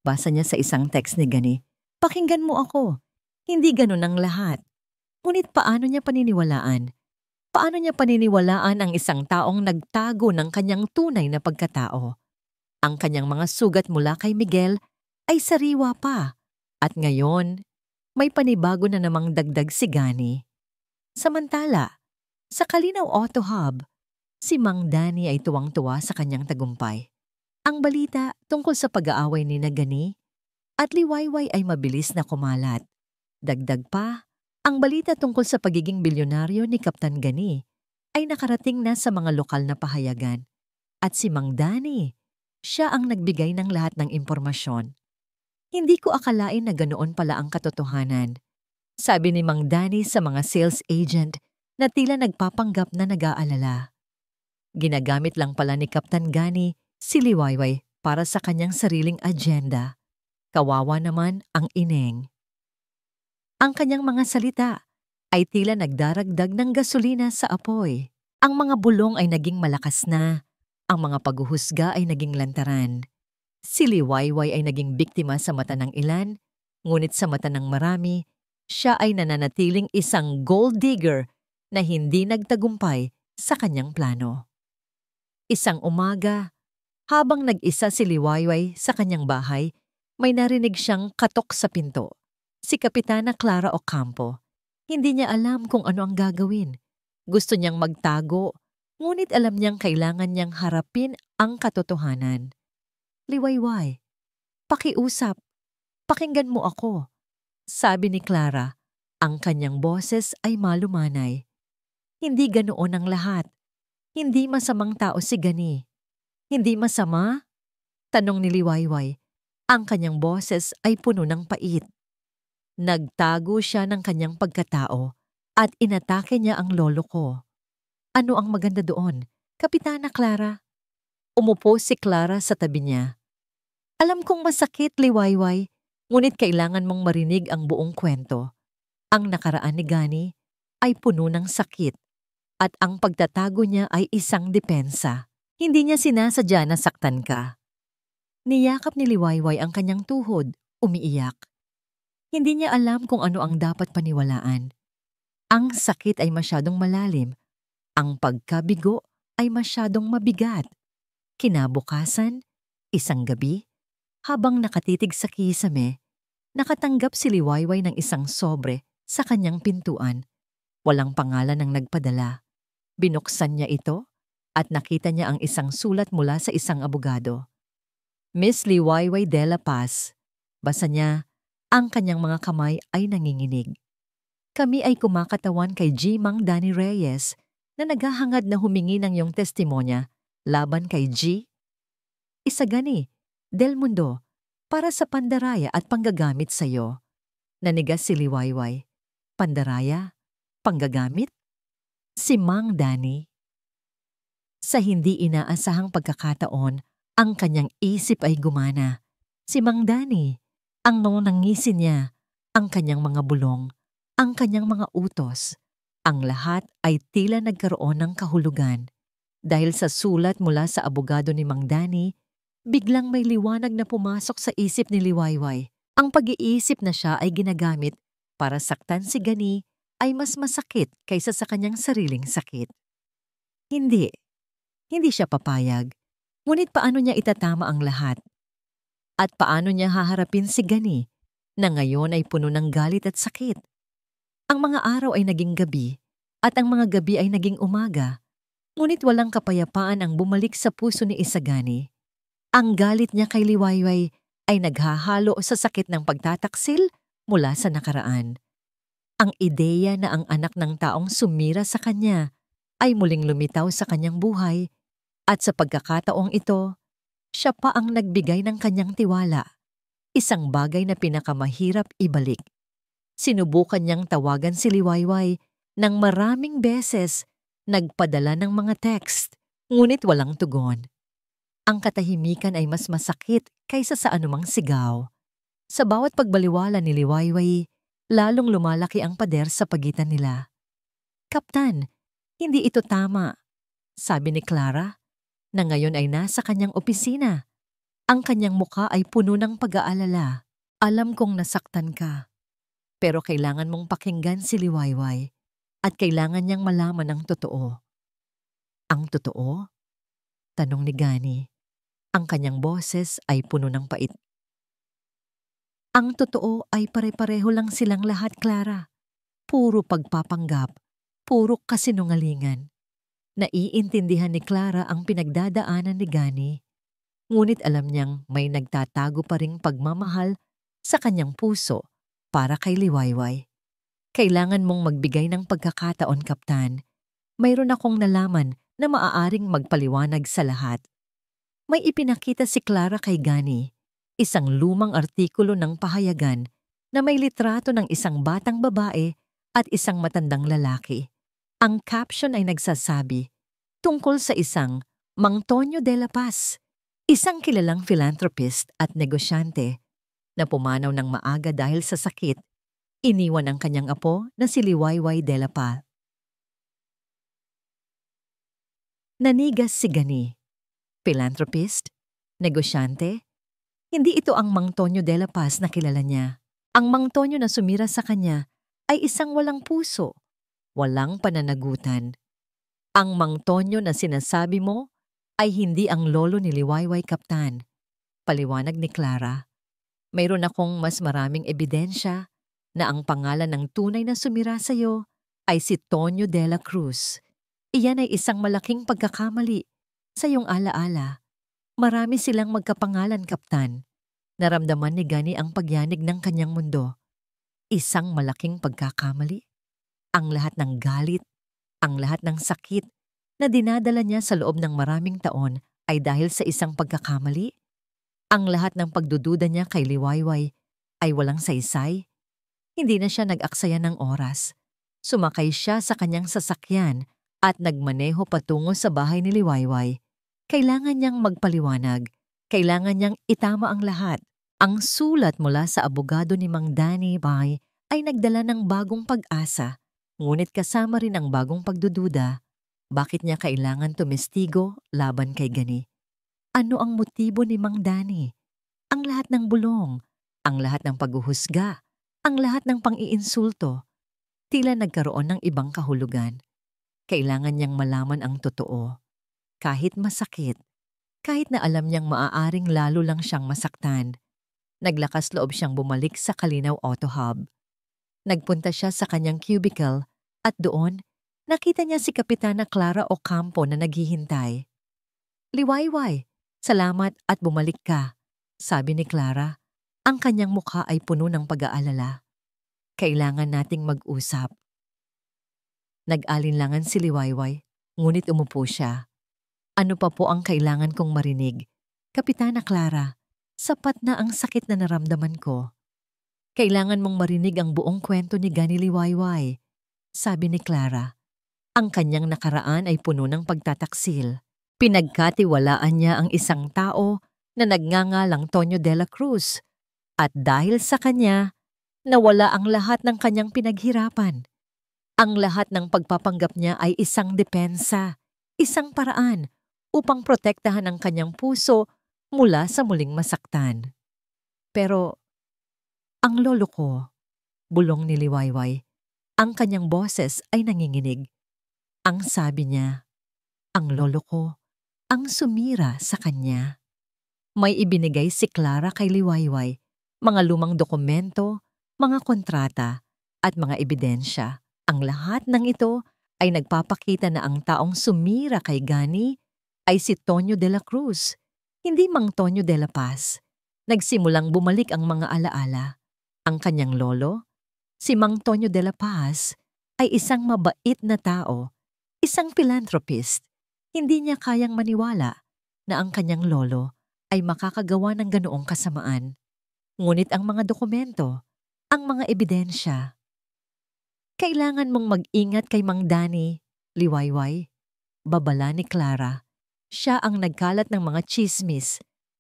Basa niya sa isang text ni Gani. Pakinggan mo ako. Hindi ganun ang lahat. Ngunit paano niya paniniwalaan? Paano niya paniniwalaan ang isang taong nagtago ng kanyang tunay na pagkatao? Ang kanyang mga sugat mula kay Miguel ay sariwa pa. At ngayon, may panibago na namang dagdag si Gani. Samantala, sa Kalinaw Auto Hub, si Mang Danny ay tuwang-tuwa sa kanyang tagumpay. Ang balita tungkol sa pag-aaway ni Gani at Liwayway ay mabilis na kumalat. Dagdag pa, ang balita tungkol sa pagiging bilyonaryo ni Kaptan Gani ay nakarating na sa mga lokal na pahayagan. At si Mang Danny, siya ang nagbigay ng lahat ng impormasyon. Hindi ko akalain na ganoon pala ang katotohanan. Sabi ni Mang Danny sa mga sales agent na tila nagpapanggap na nag-aalala. Ginagamit lang pala ni Kaptan Gani si Liwayway para sa kanyang sariling agenda. Kawawa naman ang ineng. Ang kanyang mga salita ay tila nagdaragdag ng gasolina sa apoy. Ang mga bulong ay naging malakas na. Ang mga paghuhusga ay naging lantaran. Si Liwayway ay naging biktima sa mata ng ilan, ngunit sa mata ng marami, siya ay nananatiling isang gold digger na hindi nagtagumpay sa kanyang plano. Isang umaga, habang nag-isa si Liwayway sa kanyang bahay, may narinig siyang katok sa pinto. Si Kapitana Clara Ocampo. Hindi niya alam kung ano ang gagawin. Gusto niyang magtago, ngunit alam niyang kailangan niyang harapin ang katotohanan. Liwayway, pakiusap, pakinggan mo ako. Sabi ni Clara, ang kanyang boses ay malumanay. Hindi ganoon ang lahat. Hindi masamang tao si Gani. Hindi masama? Tanong ni Liwayway. Ang kanyang boses ay puno ng pait. Nagtago siya ng kanyang pagkatao at inatake niya ang lolo ko. Ano ang maganda doon, Kapitana Clara? Umupo si Clara sa tabi niya. Alam kong masakit, Liwayway, ngunit kailangan mong marinig ang buong kwento. Ang nakaraan ni Gani ay puno ng sakit at ang pagtatago niya ay isang depensa. Hindi niya sinasadya na saktan ka. Niyakap ni Liwayway ang kanyang tuhod, umiiyak. Hindi niya alam kung ano ang dapat paniwalaan. Ang sakit ay masyadong malalim. Ang pagkabigo ay masyadong mabigat. Kinabukasan, isang gabi, habang nakatitig sa kisame, nakatanggap si Liwayway ng isang sobre sa kanyang pintuan. Walang pangalan ang nagpadala. Binuksan niya ito at nakita niya ang isang sulat mula sa isang abogado. Miss Liwayway de la Paz. Basa niya, ang kanyang mga kamay ay nanginginig. Kami ay kumakatawan kay G. Mang Danny Reyes na naghahangad na humingi ng iyong testimonya laban kay G. Isagani, Del Mundo, para sa pandaraya at panggagamit sa iyo. Nanigas si Liwayway. Pandaraya? Panggagamit? Si Mang Danny. Sa hindi inaasahang pagkakataon, ang kanyang isip ay gumana. Si Mang Danny, ang nangisin niya, ang kanyang mga bulong, ang kanyang mga utos. Ang lahat ay tila nagkaroon ng kahulugan. Dahil sa sulat mula sa abogado ni Mang Danny, biglang may liwanag na pumasok sa isip ni Liwayway. Ang pag-iisip na siya ay ginagamit para saktan si Gani ay mas masakit kaysa sa kanyang sariling sakit. Hindi. Hindi siya papayag. Ngunit paano niya itatama ang lahat? At paano niya haharapin si Gani na ngayon ay puno ng galit at sakit? Ang mga araw ay naging gabi at ang mga gabi ay naging umaga. Ngunit walang kapayapaan ang bumalik sa puso ni Isagani. Ang galit niya kay Liwayway ay naghahalo sa sakit ng pagtataksil mula sa nakaraan. Ang ideya na ang anak ng taong sumira sa kanya ay muling lumitaw sa kanyang buhay at sa pagkakataong ito, siya pa ang nagbigay ng kanyang tiwala, isang bagay na pinakamahirap ibalik. Sinubukan niyang tawagan si Liwayway ng maraming beses, nagpadala ng mga text, ngunit walang tugon. Ang katahimikan ay mas masakit kaysa sa anumang sigaw. Sa bawat pagbaliwala ni Liwayway, lalong lumalaki ang pader sa pagitan nila. "Kaptan, hindi ito tama," sabi ni Clara, na ngayon ay nasa kanyang opisina. Ang kanyang muka ay puno ng pag-aalala. "Alam kong nasaktan ka, pero kailangan mong pakinggan si Liwayway at kailangan niyang malaman ang totoo." "Ang totoo?" tanong ni Gani. Ang kanyang boses ay puno ng pait. "Ang totoo ay pare-pareho lang silang lahat, Clara. Puro pagpapanggap, puro kasinungalingan." Naiintindihan ni Clara ang pinagdadaanan ni Gani, ngunit alam niyang may nagtatago pa ring pagmamahal sa kanyang puso para kay Liwayway. "Kailangan mong magbigay ng pagkakataon, Kaptan. Mayroon akong nalaman na maaaring magpaliwanag sa lahat." May ipinakita si Clara kay Gani, isang lumang artikulo ng pahayagan na may litrato ng isang batang babae at isang matandang lalaki. Ang caption ay nagsasabi, tungkol sa isang Mang Tonyo de la Paz, isang kilalang philanthropist at negosyante na pumanaw ng maaga dahil sa sakit, iniwan ang kanyang apo na si Liwayway de la Paz. Nanigas si Gani. Philanthropist? Negosyante? Hindi ito ang Mang Tonyo de la Paz na kilala niya. Ang Mang Tonyo na sumira sa kanya ay isang walang puso, walang pananagutan. Ang Mang Tonyo na sinasabi mo ay hindi ang lolo ni Liwayway, Kaptan. Paliwanag ni Clara. Mayroon akong mas maraming ebidensya na ang pangalan ng tunay na sumira sa iyo ay si Tonyo de la Cruz. Iyan ay isang malaking pagkakamali sa iyong alaala. Marami silang magkapangalan, Kaptan. Naramdaman ni Gani ang pagyanig ng kanyang mundo. Isang malaking pagkakamali. Ang lahat ng galit, ang lahat ng sakit na dinadala niya sa loob ng maraming taon ay dahil sa isang pagkakamali. Ang lahat ng pagdududa niya kay Liwayway ay walang saysay. Hindi na siya nag-aksaya ng oras. Sumakay siya sa kanyang sasakyan at nagmaneho patungo sa bahay ni Liwayway. Kailangan niyang magpaliwanag. Kailangan niyang itama ang lahat. Ang sulat mula sa abogado ni Mang Danny Bay ay nagdala ng bagong pag-asa, ngunit kasama rin ang bagong pagdududa. Bakit niya kailangan tumestigo laban kay Gani? Ano ang motibo ni Mang Danny? Ang lahat ng bulong, ang lahat ng paghuhusga, ang lahat ng pang-iinsulto. Tila nagkaroon ng ibang kahulugan. Kailangan niyang malaman ang totoo. Kahit masakit, kahit na alam niyang maaaring lalo lang siyang masaktan. Naglakas loob siyang bumalik sa Kalinaw Auto Hub. Nagpunta siya sa kanyang cubicle at doon, nakita niya si Kapitana Clara Ocampo na naghihintay. "Liwayway, salamat at bumalik ka," sabi ni Clara. Ang kanyang mukha ay puno ng pag-aalala. "Kailangan nating mag-usap." Nag-alinlangan si Liwayway, ngunit umupo siya. "Ano pa po ang kailangan kong marinig? Kapitana Clara, sapat na ang sakit na naramdaman ko." "Kailangan mong marinig ang buong kwento ni Gani Liwayway," sabi ni Clara. Ang kanyang nakaraan ay puno ng pagtataksil. Pinagkatiwalaan niya ang isang tao na nagngangalang Tonyo de la Cruz. At dahil sa kanya, nawala ang lahat ng kanyang pinaghirapan. Ang lahat ng pagpapanggap niya ay isang depensa, isang paraan upang protektahan ang kanyang puso mula sa muling masaktan. Pero ang lolo ko, Bulong ni Liwayway. Ang kanyang boses ay nanginginig. Ang sabi niya, ang lolo ko, ang sumira sa kanya. May ibinigay si Clara kay Liwayway, mga lumang dokumento, mga kontrata, at mga ebidensya. Ang lahat ng ito ay nagpapakita na ang taong sumira kay Gani ay si Tonyo de la Cruz, hindi Mang Tonyo de la Paz. Nagsimulang bumalik ang mga alaala. Ang kanyang lolo, si Mang Tonyo de la Paz, ay isang mabait na tao, isang philanthropist. Hindi niya kayang maniwala na ang kanyang lolo ay makakagawa ng ganoong kasamaan. Ngunit ang mga dokumento, ang mga ebidensya. Kailangan mong mag-ingat kay Mang Danny, Liwayway. Babala ni Clara. Siya ang nagkalat ng mga tsismis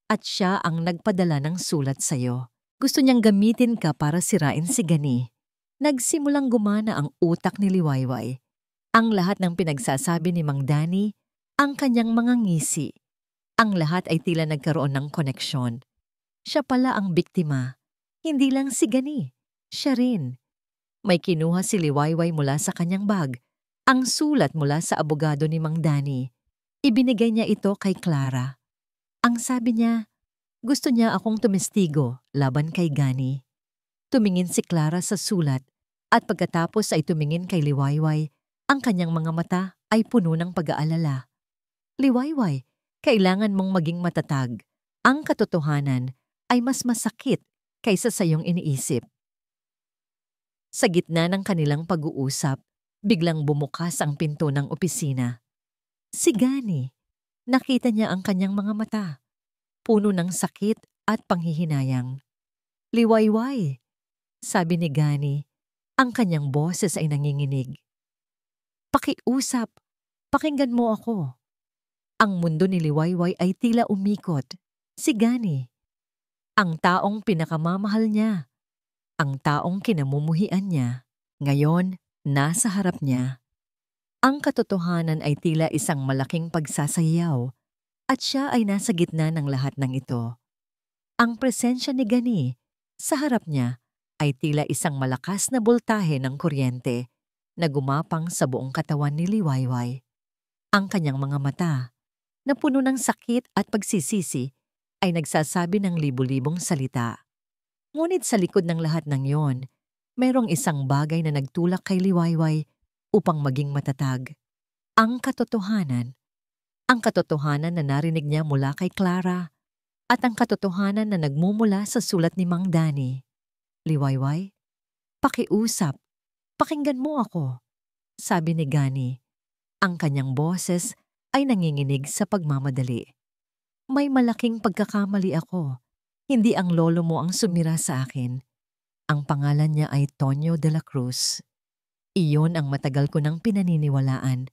at siya ang nagpadala ng sulat sa'yo. Gusto niyang gamitin ka para sirain si Gani. Nagsimulang gumana ang utak ni Liwayway. Ang lahat ng pinagsasabi ni Mang Danny, ang kanyang mga ngisi. Ang lahat ay tila nagkaroon ng koneksyon. Siya pala ang biktima. Hindi lang si Gani, siya rin. May kinuha si Liwayway mula sa kanyang bag. Ang sulat mula sa abogado ni Mang Danny. Ibinigay niya ito kay Clara. Ang sabi niya, gusto niya akong tumestigo laban kay Gani. Tumingin si Clara sa sulat at pagkatapos ay tumingin kay Liwayway. Ang kanyang mga mata ay puno ng pag-aalala. Liwayway, kailangan mong maging matatag. Ang katotohanan ay mas masakit kaysa sa iyong iniisip. Sa gitna ng kanilang pag-uusap, biglang bumukas ang pinto ng opisina. Si Gani, nakita niya ang kanyang mga mata, puno ng sakit at panghihinayang. Liwayway, sabi ni Gani, ang kanyang boses ay nanginginig. Pakiusap, pakinggan mo ako. Ang mundo ni Liwayway ay tila umikot. Si Gani, ang taong pinakamamahal niya, ang taong kinamumuhian niya, ngayon nasa harap niya. Ang katotohanan ay tila isang malaking pagsasayaw at siya ay nasa gitna ng lahat ng ito. Ang presensya ni Gani sa harap niya ay tila isang malakas na boltahe ng kuryente na gumapang sa buong katawan ni Liwayway. Ang kanyang mga mata, na puno ng sakit at pagsisisi, ay nagsasabi ng libu-libong salita. Ngunit sa likod ng lahat ng yon, mayroong isang bagay na nagtulak kay Liwayway upang maging matatag. Ang katotohanan. Ang katotohanan na narinig niya mula kay Clara at ang katotohanan na nagmumula sa sulat ni Mang Danny. Liwayway, pakiusap, pakinggan mo ako, sabi ni Gani. Ang kanyang boses ay nanginginig sa pagmamadali. May malaking pagkakamali ako. Hindi ang lolo mo ang sumira sa akin. Ang pangalan niya ay Tonyo de la Cruz. Iyon ang matagal ko nang pinaniniwalaan.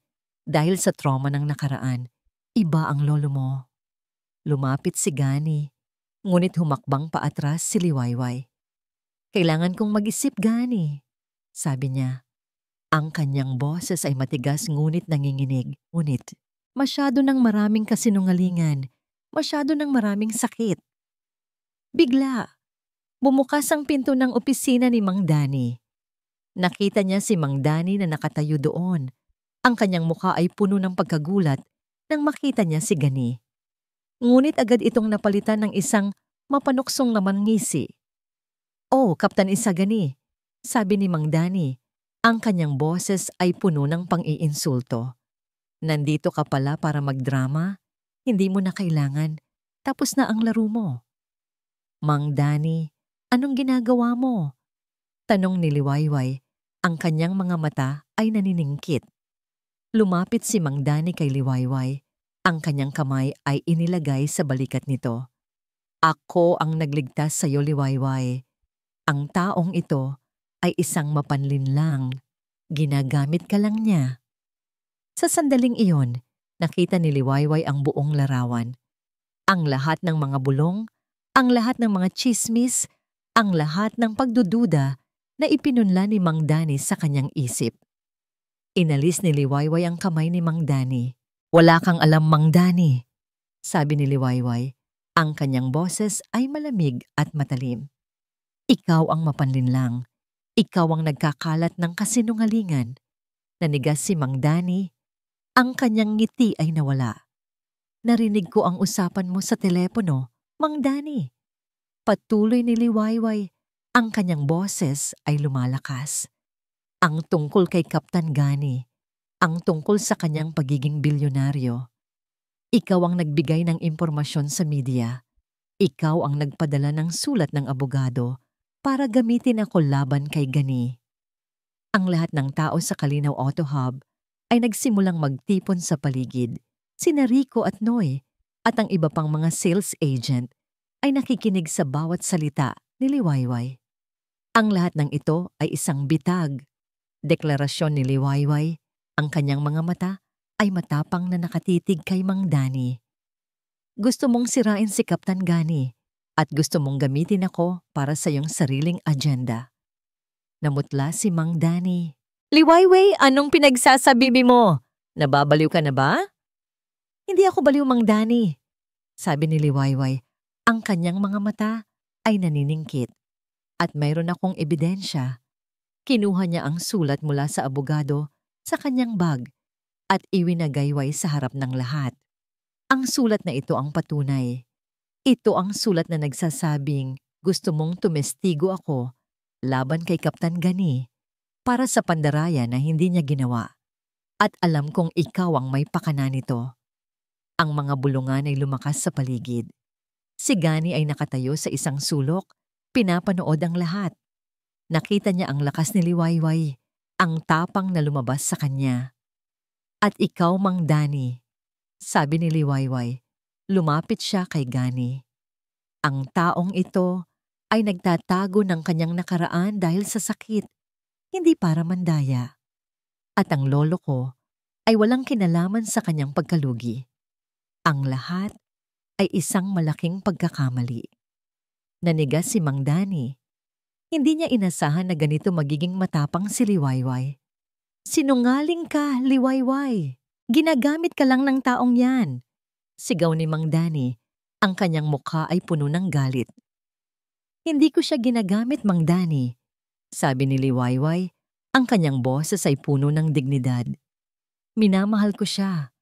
Dahil sa trauma ng nakaraan, iba ang lolo mo. Lumapit si Gani, ngunit humakbang paatras si Liwayway. Kailangan kong mag-isip, Gani, sabi niya. Ang kanyang boses ay matigas ngunit nanginginig. Ngunit, masyado ng maraming kasinungalingan, masyado ng maraming sakit. Bigla, bumukas ang pinto ng opisina ni Mang Danny. Nakita niya si Mang Danny na nakatayo doon. Ang kanyang mukha ay puno ng pagkagulat nang makita niya si Gani. Ngunit agad itong napalitan ng isang mapanuksong naman ngisi. Oh, Kaptan Isagani, sabi ni Mang Danny. Ang kanyang boses ay puno ng pang-iinsulto. Nandito ka pala para magdrama? Hindi mo na kailangan. Tapos na ang laro mo. Mang Danny, anong ginagawa mo? Tanong ni Liwayway. Ang kanyang mga mata ay naniningkit. Lumapit si Mang Danny kay Liwayway. Ang kanyang kamay ay inilagay sa balikat nito. Ako ang nagligtas sa iyo, Liwayway. Ang taong ito ay isang mapanlinlang. Ginagamit ka lang niya. Sa sandaling iyon, nakita ni Liwayway ang buong larawan. Ang lahat ng mga bulong, ang lahat ng mga tsismis, ang lahat ng pagdududa na ipinunla ni Mang Danny sa kanyang isip. Inalis ni Liwayway ang kamay ni Mang Danny. Wala kang alam, Mang Danny, sabi ni Liwayway. Ang kanyang boses ay malamig at matalim. Ikaw ang mapanlinlang. Ikaw ang nagkakalat ng kasinungalingan. Nanigas si Mang Danny. Ang kanyang ngiti ay nawala. Narinig ko ang usapan mo sa telepono, Mang Danny. Patuloy ni Liwayway. Ang kanyang boses ay lumalakas. Ang tungkol kay Kaptan Gani. Ang tungkol sa kanyang pagiging bilyonaryo. Ikaw ang nagbigay ng impormasyon sa media. Ikaw ang nagpadala ng sulat ng abogado para gamitin ako laban kay Gani. Ang lahat ng tao sa Kalinaw Auto Hub ay nagsimulang magtipon sa paligid. Sina Rico at Noy at ang iba pang mga sales agent ay nakikinig sa bawat salita ni Liwayway. Ang lahat ng ito ay isang bitag. Deklarasyon ni Liwayway, ang kanyang mga mata ay matapang na nakatitig kay Mang Danny. Gusto mong sirain si Kaptan Gani at gusto mong gamitin ako para sa iyong sariling agenda. Namutla si Mang Danny. Liwayway, anong pinagsasabi mo? Nababaliw ka na ba? Hindi ako baliw, Mang Danny. Sabi ni Liwayway, ang kanyang mga mata ay naniningkit. At mayroon akong ebidensya. Kinuha niya ang sulat mula sa abogado sa kanyang bag at iwinagayway sa harap ng lahat. Ang sulat na ito ang patunay. Ito ang sulat na nagsasabing gusto mong tumestigo ako laban kay Kaptan Gani para sa pandaraya na hindi niya ginawa. At alam kong ikaw ang may pakana nito. Ang mga bulungan ay lumakas sa paligid. Si Gani ay nakatayo sa isang sulok. Pinapanood ang lahat. Nakita niya ang lakas ni Liwayway, ang tapang na lumabas sa kanya. At ikaw, Mang Danny, sabi ni Liwayway, lumapit siya kay Gani. Ang taong ito ay nagtatago ng kanyang nakaraan dahil sa sakit, hindi para mandaya. At ang lolo ko ay walang kinalaman sa kanyang pagkalugi. Ang lahat ay isang malaking pagkakamali. Nanigas si Mang Danny. Hindi niya inasahan na ganito magiging matapang si Liwayway. Sinungaling ka, Liwayway. Ginagamit ka lang ng taong yan. Sigaw ni Mang Danny. Ang kanyang mukha ay puno ng galit. Hindi ko siya ginagamit, Mang Danny. Sabi ni Liwayway. Ang kanyang boses ay puno ng dignidad. Minamahal ko siya.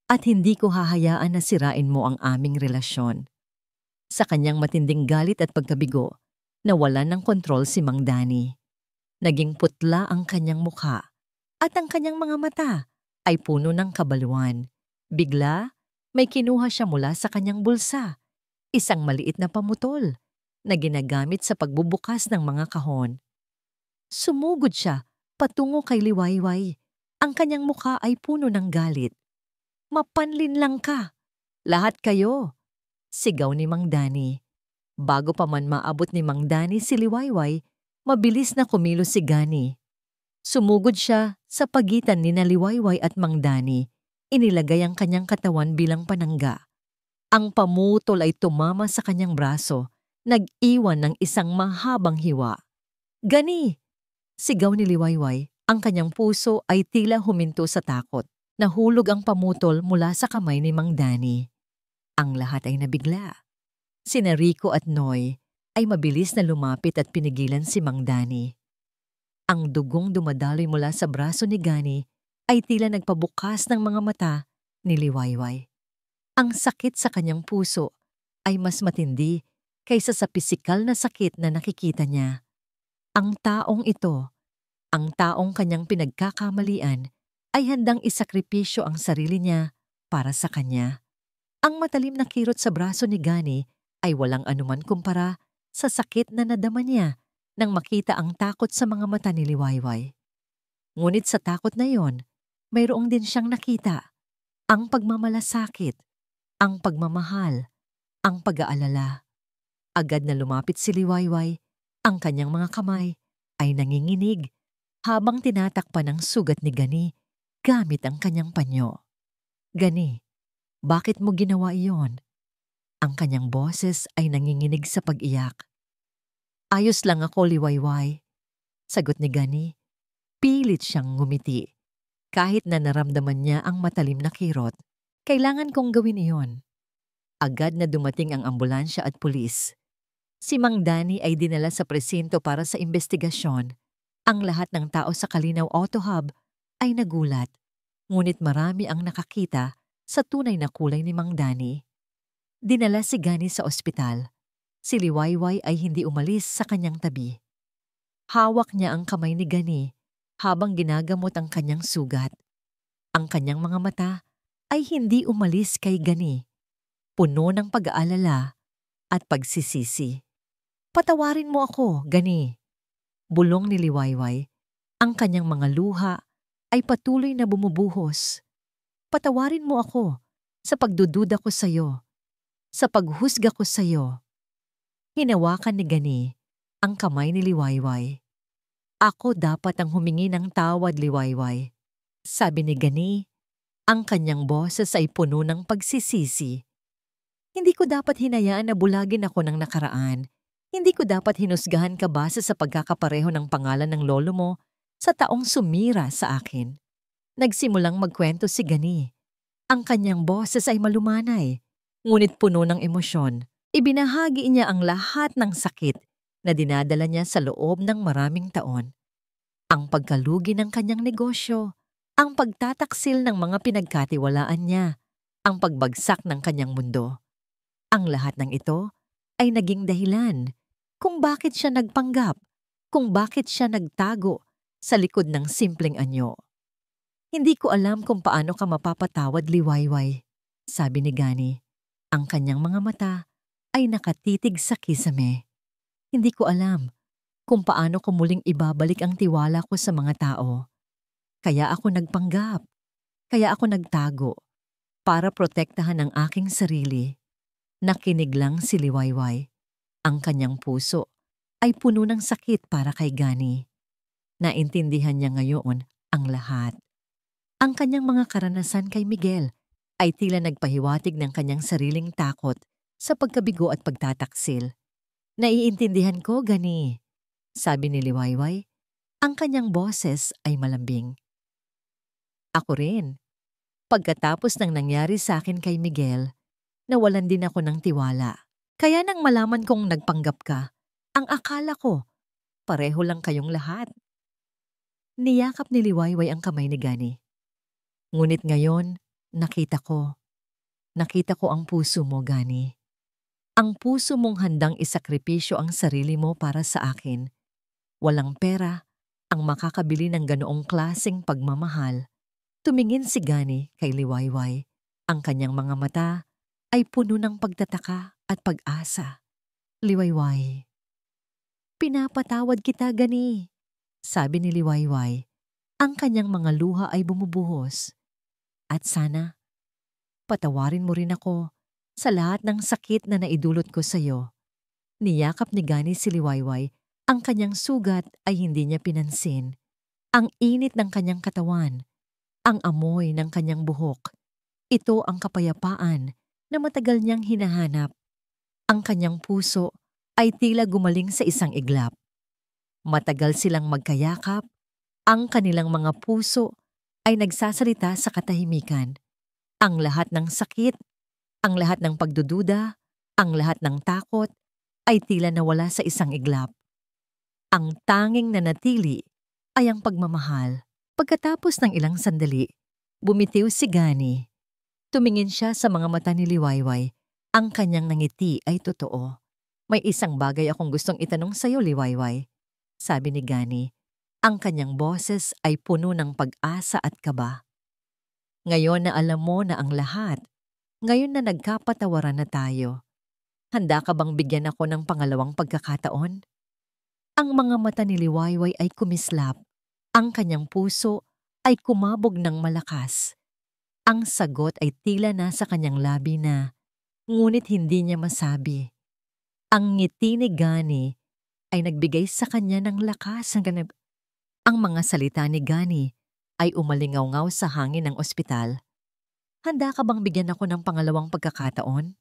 At hindi ko hahayaan na sirain mo ang aming relasyon. Sa kanyang matinding galit at pagkabigo, nawalan ng kontrol si Mang Danny. Naging putla ang kanyang mukha at ang kanyang mga mata ay puno ng kabaluan. Bigla, may kinuha siya mula sa kanyang bulsa, isang maliit na pamutol na ginagamit sa pagbubukas ng mga kahon. Sumugod siya patungo kay Liwayway. Ang kanyang mukha ay puno ng galit. Mapanlin lang ka. Lahat kayo. Sigaw ni Mang Danny. Bago pa man maabot ni Mang Danny si Liwayway, mabilis na kumilos si Gani. Sumugod siya sa pagitan ni Liwayway at Mang Danny. Inilagay ang kanyang katawan bilang panangga. Ang pamutol ay tumama sa kanyang braso, nag-iwan ng isang mahabang hiwa. Gani! Sigaw ni Liwayway. Ang kanyang puso ay tila huminto sa takot. Nahulog ang pamutol mula sa kamay ni Mang Danny. Ang lahat ay nabigla. Sina Rico at Noy ay mabilis na lumapit at pinigilan si Mang Danny. Ang dugong dumadaloy mula sa braso ni Gani ay tila nagpabukas ng mga mata ni Liwayway. Ang sakit sa kanyang puso ay mas matindi kaysa sa pisikal na sakit na nakikita niya. Ang taong ito, ang taong kanyang pinagkakamalian, ay handang isakripisyo ang sarili niya para sa kanya. Ang matalim na kirot sa braso ni Gani ay walang anuman kumpara sa sakit na nadama niya nang makita ang takot sa mga mata ni Liwayway. Ngunit sa takot na yon, mayroong din siyang nakita. Ang pagmamalasakit, ang pagmamahal, ang pag-aalala. Agad na lumapit si Liwayway, ang kanyang mga kamay ay nanginginig habang tinatakpan ang sugat ni Gani gamit ang kanyang panyo. Gani, bakit mo ginawa iyon? Ang kanyang boses ay nanginginig sa pag-iyak. Ayos lang ako, Liwayway. Sagot ni Gani. Pilit siyang ngumiti. Kahit na naramdaman niya ang matalim na kirot, kailangan kong gawin iyon. Agad na dumating ang ambulansya at pulis. Si Mang Danny ay dinala sa presinto para sa investigasyon. Ang lahat ng tao sa Kalinaw Auto Hub ay nagulat, ngunit marami ang nakakita sa tunay na kulay ni Mang Danny. Dinala si Gani sa ospital. Si Liwayway ay hindi umalis sa kanyang tabi. Hawak niya ang kamay ni Gani habang ginagamot ang kanyang sugat. Ang kanyang mga mata ay hindi umalis kay Gani, puno ng pag-aalala at pagsisisi. "Patawarin mo ako, Gani," bulong ni Liwayway. Ang kanyang mga luha ay patuloy na bumubuhos. "Patawarin mo ako sa pagdududa ko sa'yo, sa paghusga ko sa'yo." Hinawakan ni Gani ang kamay ni Liwayway. "Ako dapat ang humingi ng tawad, Liwayway," sabi ni Gani. Ang kanyang boses ay puno ng pagsisisi. "Hindi ko dapat hinayaan na bulagin ako ng nakaraan. Hindi ko dapat hinusgahan ka base sa pagkakapareho ng pangalan ng lolo mo sa taong sumira sa akin." Nagsimulang magkwento si Gani. Ang kanyang boses ay malumanay, ngunit puno ng emosyon. Ibinahagi niya ang lahat ng sakit na dinadala niya sa loob ng maraming taon. Ang pagkalugi ng kanyang negosyo, ang pagtataksil ng mga pinagkatiwalaan niya, ang pagbagsak ng kanyang mundo. Ang lahat ng ito ay naging dahilan kung bakit siya nagpanggap, kung bakit siya nagtago sa likod ng simpleng anyo. "Hindi ko alam kung paano ka mapapatawad, Liwayway," sabi ni Gani. Ang kanyang mga mata ay nakatitig sa kisame. "Hindi ko alam kung paano ko muling ibabalik ang tiwala ko sa mga tao. Kaya ako nagpanggap, kaya ako nagtago, para protektahan ang aking sarili." Nakinig lang si Liwayway. Ang kanyang puso ay puno ng sakit para kay Gani. Naintindihan niya ngayon ang lahat. Ang kanyang mga karanasan kay Miguel ay tila nagpahiwatig ng kanyang sariling takot sa pagkabigo at pagtataksil. "Naiintindihan ko, Gani," sabi ni Liwayway. Ang kanyang boses ay malambing. "Ako rin. Pagkatapos ng nangyari sa akin kay Miguel, nawalan din ako ng tiwala. Kaya nang malaman kong nagpanggap ka, ang akala ko, pareho lang kayong lahat." Niyakap ni Liwayway ang kamay ni Gani. "Ngunit ngayon, nakita ko ang puso mo, Gani. Ang puso mong handang isakripisyo ang sarili mo para sa akin. Walang pera ang makakabili ng ganoong klaseng pagmamahal." Tumingin si Gani kay Liwayway. Ang kanyang mga mata ay puno ng pagtataka at pag-asa. "Liwayway, pinapatawad kita, Gani," sabi ni Liwayway. Ang kanyang mga luha ay bumubuhos. "At sana, patawarin mo rin ako sa lahat ng sakit na naidulot ko sa'yo." Niyakap ni Gani si Liwayway. Ang kanyang sugat ay hindi niya pinansin. Ang init ng kanyang katawan, ang amoy ng kanyang buhok. Ito ang kapayapaan na matagal niyang hinahanap. Ang kanyang puso ay tila gumaling sa isang iglap. Matagal silang magkayakap. Ang kanilang mga puso ay nagsasalita sa katahimikan. Ang lahat ng sakit, ang lahat ng pagdududa, ang lahat ng takot ay tila nawala sa isang iglap. Ang tanging nanatili ay ang pagmamahal. Pagkatapos ng ilang sandali, bumitiw si Gani. Tumingin siya sa mga mata ni Liwayway. Ang kanyang ngiti ay totoo. "May isang bagay akong gustong itanong sa'yo, Liwayway," sabi ni Gani. Ang kanyang boses ay puno ng pag-asa at kaba. "Ngayon na alam mo na ang lahat, ngayon na nagkapatawaran na tayo, handa ka bang bigyan ako ng pangalawang pagkakataon?" Ang mga mata ni Liwayway ay kumislap. Ang kanyang puso ay kumabog ng malakas. Ang sagot ay tila nasa kanyang labi na, ngunit hindi niya masabi. Ang ngiti ni Gani ay nagbigay sa kanya ng lakas. Ang mga salita ni Gani ay umalingaw-ngaw sa hangin ng ospital. "Handa ka bang bigyan ako ng pangalawang pagkakataon?"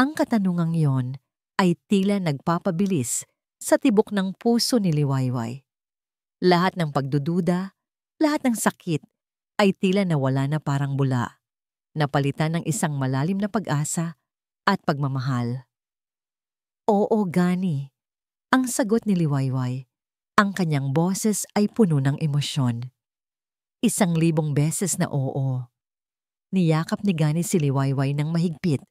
Ang katanungang iyon ay tila nagpapabilis sa tibok ng puso ni Liwayway. Lahat ng pagdududa, lahat ng sakit ay tila nawala na parang bula, napalitan ng isang malalim na pag-asa at pagmamahal. "Oo, Gani," ang sagot ni Liwayway. Ang kanyang boses ay puno ng emosyon. 1,000 beses na oo. Niyakap ni Gani si Liwayway ng mahigpit.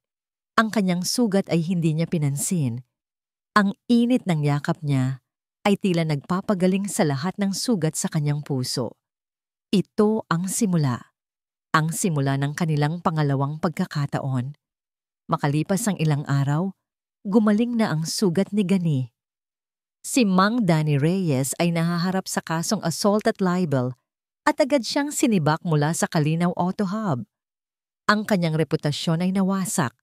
Ang kanyang sugat ay hindi niya pinansin. Ang init ng yakap niya ay tila nagpapagaling sa lahat ng sugat sa kanyang puso. Ito ang simula. Ang simula ng kanilang pangalawang pagkakataon. Makalipas ang ilang araw, gumaling na ang sugat ni Gani. Si Mang Danny Reyes ay nahaharap sa kasong assault at libel at agad siyang sinibak mula sa Kalinaw Auto Hub. Ang kanyang reputasyon ay nawasak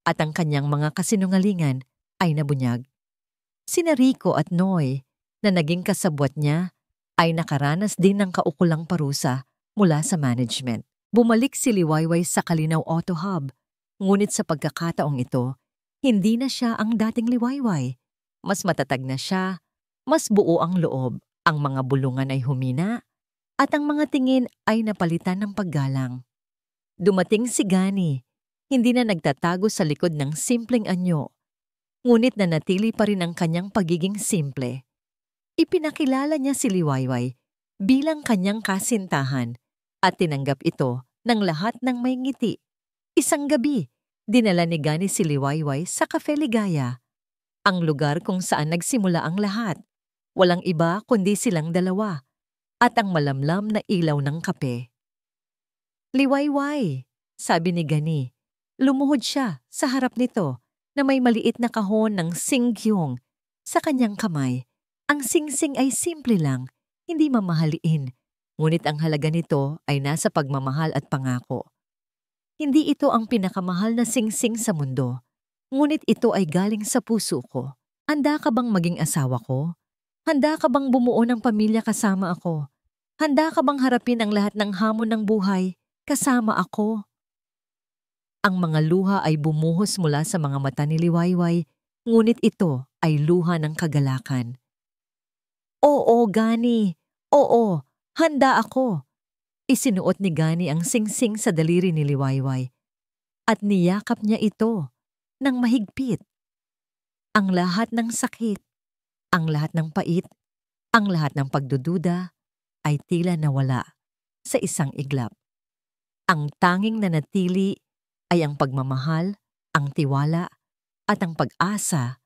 at ang kanyang mga kasinungalingan ay nabunyag. Sina Rico at Noy na naging kasabwat niya ay nakaranas din ng kaukulang parusa mula sa management. Bumalik si Liwayway sa Kalinaw Auto Hub, ngunit sa pagkakataong ito, hindi na siya ang dating Liwayway. Mas matatag na siya, mas buo ang loob, ang mga bulungan ay humina, at ang mga tingin ay napalitan ng paggalang. Dumating si Gani, hindi na nagtatago sa likod ng simpleng anyo, ngunit nanatili pa rin ang kanyang pagiging simple. Ipinakilala niya si Liwayway bilang kanyang kasintahan at tinanggap ito ng lahat ng may ngiti. Isang gabi, dinala ni Gani si Liwayway sa Cafe Ligaya, ang lugar kung saan nagsimula ang lahat. Walang iba kundi silang dalawa at ang malamlam na ilaw ng kape. Liwayway, sabi ni Gani. Lumuhod siya sa harap nito na may maliit na kahon ng singkyong sa kanyang kamay. Ang singsing ay simple lang, hindi mamahaliin, ngunit ang halaga nito ay nasa pagmamahal at pangako. Hindi ito ang pinakamahal na singsing sa mundo, ngunit ito ay galing sa puso ko. Handa ka bang maging asawa ko? Handa ka bang bumuo ng pamilya kasama ako? Handa ka bang harapin ang lahat ng hamon ng buhay kasama ako? Ang mga luha ay bumuhos mula sa mga mata ni Liwayway, ngunit ito ay luha ng kagalakan. Oo, Gani. Oo, handa ako. Isinuot ni Gani ang singsing sa daliri ni Liwayway at niyakap niya ito ng mahigpit. Ang lahat ng sakit, ang lahat ng pait, ang lahat ng pagdududa ay tila nawala sa isang iglap. Ang tanging nanatili ay ang pagmamahal, ang tiwala, at ang pag-asa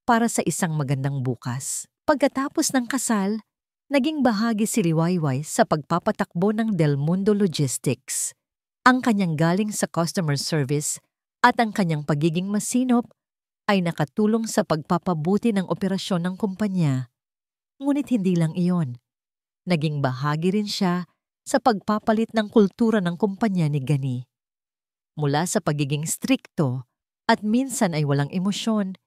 para sa isang magandang bukas. Pagkatapos ng kasal, naging bahagi si Liwayway sa pagpapatakbo ng Del Mundo Logistics. Ang kanyang galing sa customer service at ang kanyang pagiging masinop ay nakatulong sa pagpapabuti ng operasyon ng kumpanya. Ngunit hindi lang iyon. Naging bahagi rin siya sa pagpapalit ng kultura ng kumpanya ni Gani. Mula sa pagiging strikto at minsan ay walang emosyon,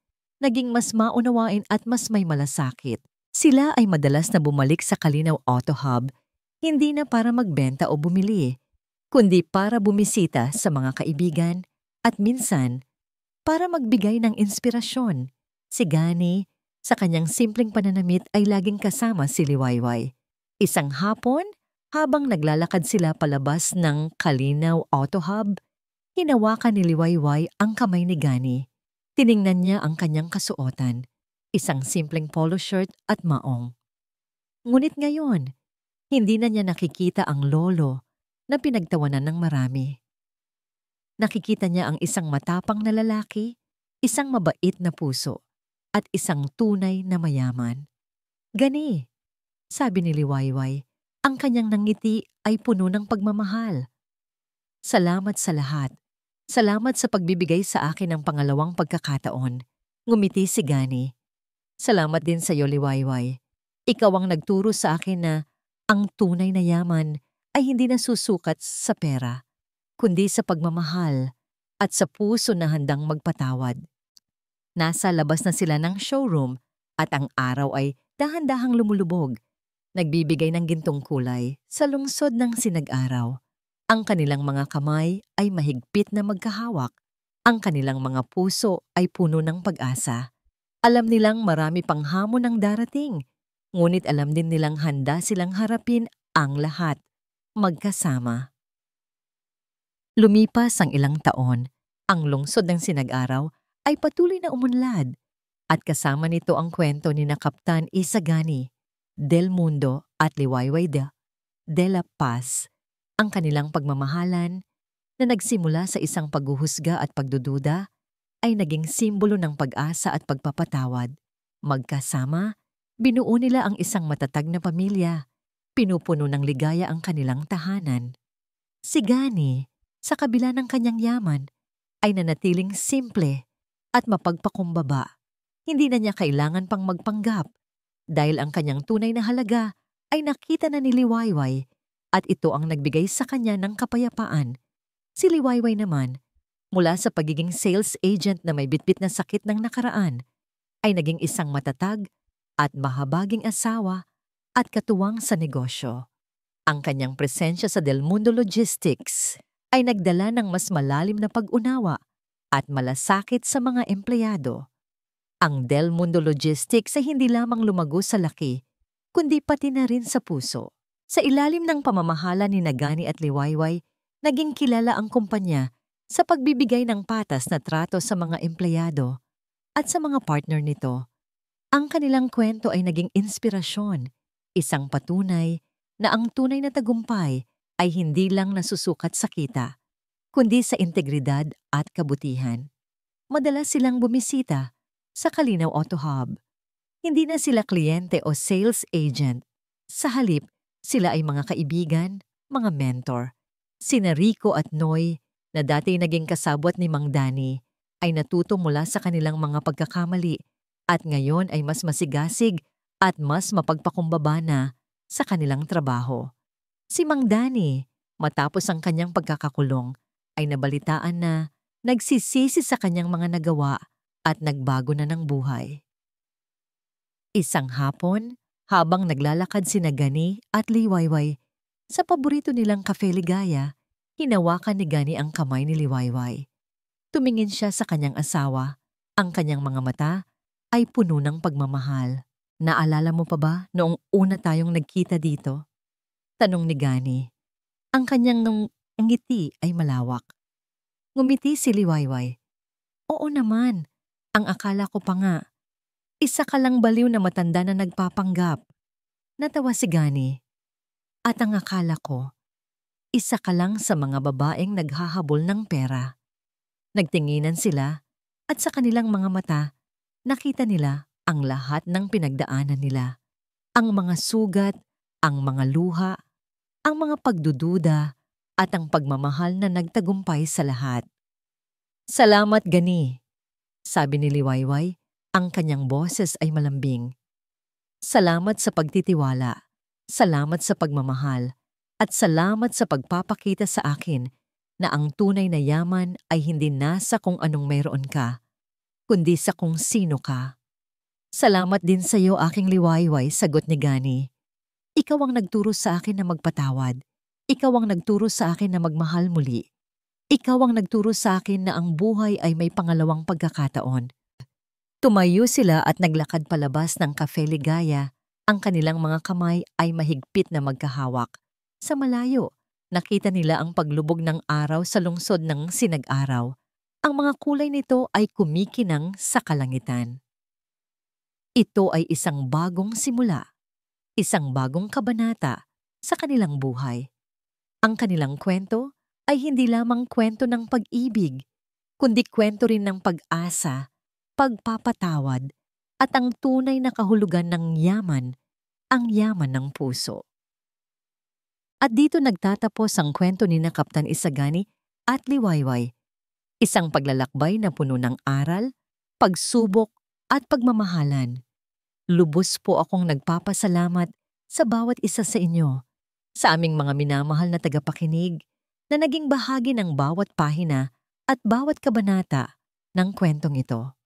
naging mas maunawain at mas may malasakit. Sila ay madalas na bumalik sa Kalinaw Auto Hub, hindi na para magbenta o bumili, kundi para bumisita sa mga kaibigan at minsan para magbigay ng inspirasyon. Si Gani, sa kanyang simpleng pananamit ay laging kasama si Liwayway. Isang hapon, habang naglalakad sila palabas ng Kalinaw Auto Hub, hinawakan ni Liwayway ang kamay ni Gani. Tiningnan niya ang kanyang kasuotan, isang simpleng polo shirt at maong. Ngunit ngayon, hindi na niya nakikita ang lolo na pinagtawanan ng marami. Nakikita niya ang isang matapang na lalaki, isang mabait na puso, at isang tunay na mayaman. Gani, sabi ni Liwayway, ang kanyang nangiti ay puno ng pagmamahal. Salamat sa lahat. Salamat sa pagbibigay sa akin ng pangalawang pagkakataon. Ngumiti si Gani. Salamat din sa iyo, Liwayway. Ikaw ang nagturo sa akin na ang tunay na yaman ay hindi nasusukat sa pera, kundi sa pagmamahal at sa puso na handang magpatawad. Nasa labas na sila ng showroom at ang araw ay dahan-dahang lumulubog, nagbibigay ng gintong kulay sa lungsod ng sinag-araw. Ang kanilang mga kamay ay mahigpit na magkahawak. Ang kanilang mga puso ay puno ng pag-asa. Alam nilang marami pang hamon ang darating, ngunit alam din nilang handa silang harapin ang lahat, magkasama. Lumipas ang ilang taon, ang lungsod ng sinag-araw ay patuloy na umunlad at kasama nito ang kwento ni na Kaptan Isagani, Del Mundo at Liwayway de la Paz, ang kanilang pagmamahalan na nagsimula sa isang paghuhusga at pagdududa ay naging simbolo ng pag-asa at pagpapatawad. Magkasama, binuo nila ang isang matatag na pamilya, pinupuno ng ligaya ang kanilang tahanan. Si Gani, sa kabila ng kanyang yaman, ay nanatiling simple at mapagpakumbaba. Hindi na niya kailangan pang magpanggap dahil ang kanyang tunay na halaga ay nakita na ni Liwayway at ito ang nagbigay sa kanya ng kapayapaan. Si Liwayway naman, mula sa pagiging sales agent na may bitbit na sakit ng nakaraan, ay naging isang matatag at mahabaging asawa at katuwang sa negosyo. Ang kanyang presensya sa Del Mundo Logistics ay nagdala ng mas malalim na pag-unawa at malasakit sa mga empleyado. Ang Del Mundo Logistics ay hindi lamang lumago sa laki, kundi pati na rin sa puso. Sa ilalim ng pamamahala ni Gani at Liwayway, naging kilala ang kumpanya sa pagbibigay ng patas na trato sa mga empleyado at sa mga partner nito. Ang kanilang kwento ay naging inspirasyon, isang patunay na ang tunay na tagumpay ay hindi lang nasusukat sa kita, kundi sa integridad at kabutihan. Madalas silang bumisita sa Kalinaw Auto Hub. Hindi na sila kliyente o sales agent. Sa halip, sila ay mga kaibigan, mga mentor. Sina Rico at Noy, na dati naging kasabwat ni Mang Danny, ay natuto mula sa kanilang mga pagkakamali at ngayon ay mas masigasig at mas mapagpakumbaba na sa kanilang trabaho. Si Mang Danny, matapos ang kanyang pagkakakulong, ay nabalitaan na nagsisisi sa kanyang mga nagawa at nagbago na ng buhay. Isang hapon, habang naglalakad sina Gani at Liwayway sa paborito nilang Cafe Ligaya, hinawakan ni Gani ang kamay ni Liwayway. Tumingin siya sa kanyang asawa. Ang kanyang mga mata ay puno ng pagmamahal. Naalala mo pa ba noong una tayong nagkita dito? Tanong ni Gani. Ang kanyang ngiti ay malawak. Ngumiti si Liwayway. Oo naman, ang akala ko pa nga. Isa ka lang baliw na matanda na nagpapanggap. Natawa si Gani. At ang akala ko, isa ka lang sa mga babaeng naghahabol ng pera. Nagtinginan sila at sa kanilang mga mata, nakita nila ang lahat ng pinagdaanan nila. Ang mga sugat, ang mga luha, ang mga pagdududa at ang pagmamahal na nagtagumpay sa lahat. Salamat Gani, sabi ni Liwayway. Ang kanyang boses ay malambing. Salamat sa pagtitiwala, salamat sa pagmamahal, at salamat sa pagpapakita sa akin na ang tunay na yaman ay hindi nasa kung anong mayroon ka, kundi sa kung sino ka. Salamat din sa iyo aking Liwayway, sagot ni Gani. Ikaw ang nagturo sa akin na magpatawad. Ikaw ang nagturo sa akin na magmahal muli. Ikaw ang nagturo sa akin na ang buhay ay may pangalawang pagkakataon. Tumayo sila at naglakad palabas ng Cafe Ligaya. Ang kanilang mga kamay ay mahigpit na magkahawak. Sa malayo, nakita nila ang paglubog ng araw sa lungsod ng Sinag-araw. Ang mga kulay nito ay kumikinang sa kalangitan. Ito ay isang bagong simula, isang bagong kabanata sa kanilang buhay. Ang kanilang kwento ay hindi lamang kwento ng pag-ibig, kundi kwento rin ng pag-asa, pagpapatawad, at ang tunay na kahulugan ng yaman, ang yaman ng puso. At dito nagtatapos ang kwento ni Kaptan Isagani at Liwayway, isang paglalakbay na puno ng aral, pagsubok at pagmamahalan. Lubos po akong nagpapasalamat sa bawat isa sa inyo, sa aming mga minamahal na tagapakinig na naging bahagi ng bawat pahina at bawat kabanata ng kwentong ito.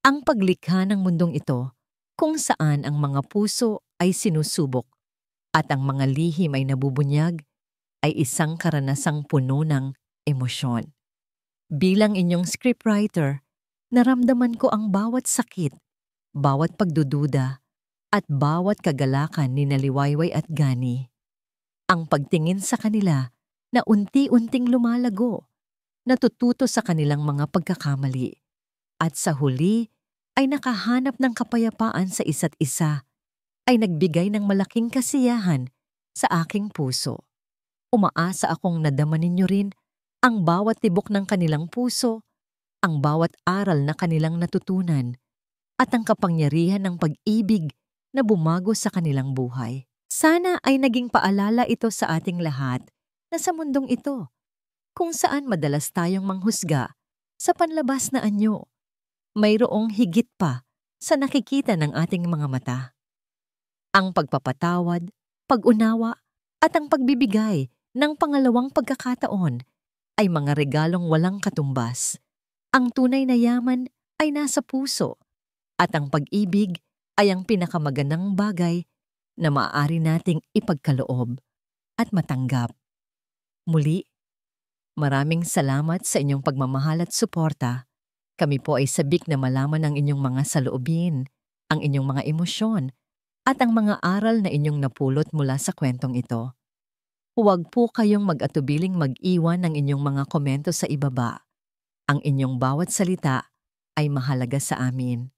Ang paglikha ng mundong ito, kung saan ang mga puso ay sinusubok at ang mga lihim ay nabubunyag, ay isang karanasang puno ng emosyon. Bilang inyong scriptwriter, naramdaman ko ang bawat sakit, bawat pagdududa, at bawat kagalakan ni Liwayway at Gani. Ang pagtingin sa kanila na unti-unting lumalago, natututo sa kanilang mga pagkakamali, at sa huli ay nakahanap ng kapayapaan sa isa't isa ay nagbigay ng malaking kasiyahan sa aking puso. Umaasa akong nadama ninyo rin ang bawat tibok ng kanilang puso, ang bawat aral na kanilang natutunan, at ang kapangyarihan ng pag-ibig na bumago sa kanilang buhay. Sana ay naging paalala ito sa ating lahat na sa mundong ito, kung saan madalas tayong manghusga sa panlabas na anyo, mayroong higit pa sa nakikita ng ating mga mata. Ang pagpapatawad, pag-unawa, at ang pagbibigay ng pangalawang pagkakataon ay mga regalong walang katumbas. Ang tunay na yaman ay nasa puso, at ang pag-ibig ay ang pinakamagandang bagay na maaari nating ipagkaloob at matanggap. Muli, maraming salamat sa inyong pagmamahal at suporta. Kami po ay sabik na malaman ang inyong mga saloobin, ang inyong mga emosyon, at ang mga aral na inyong napulot mula sa kwentong ito. Huwag po kayong mag-atubiling mag-iwan ng inyong mga komento sa ibaba. Ang inyong bawat salita ay mahalaga sa amin.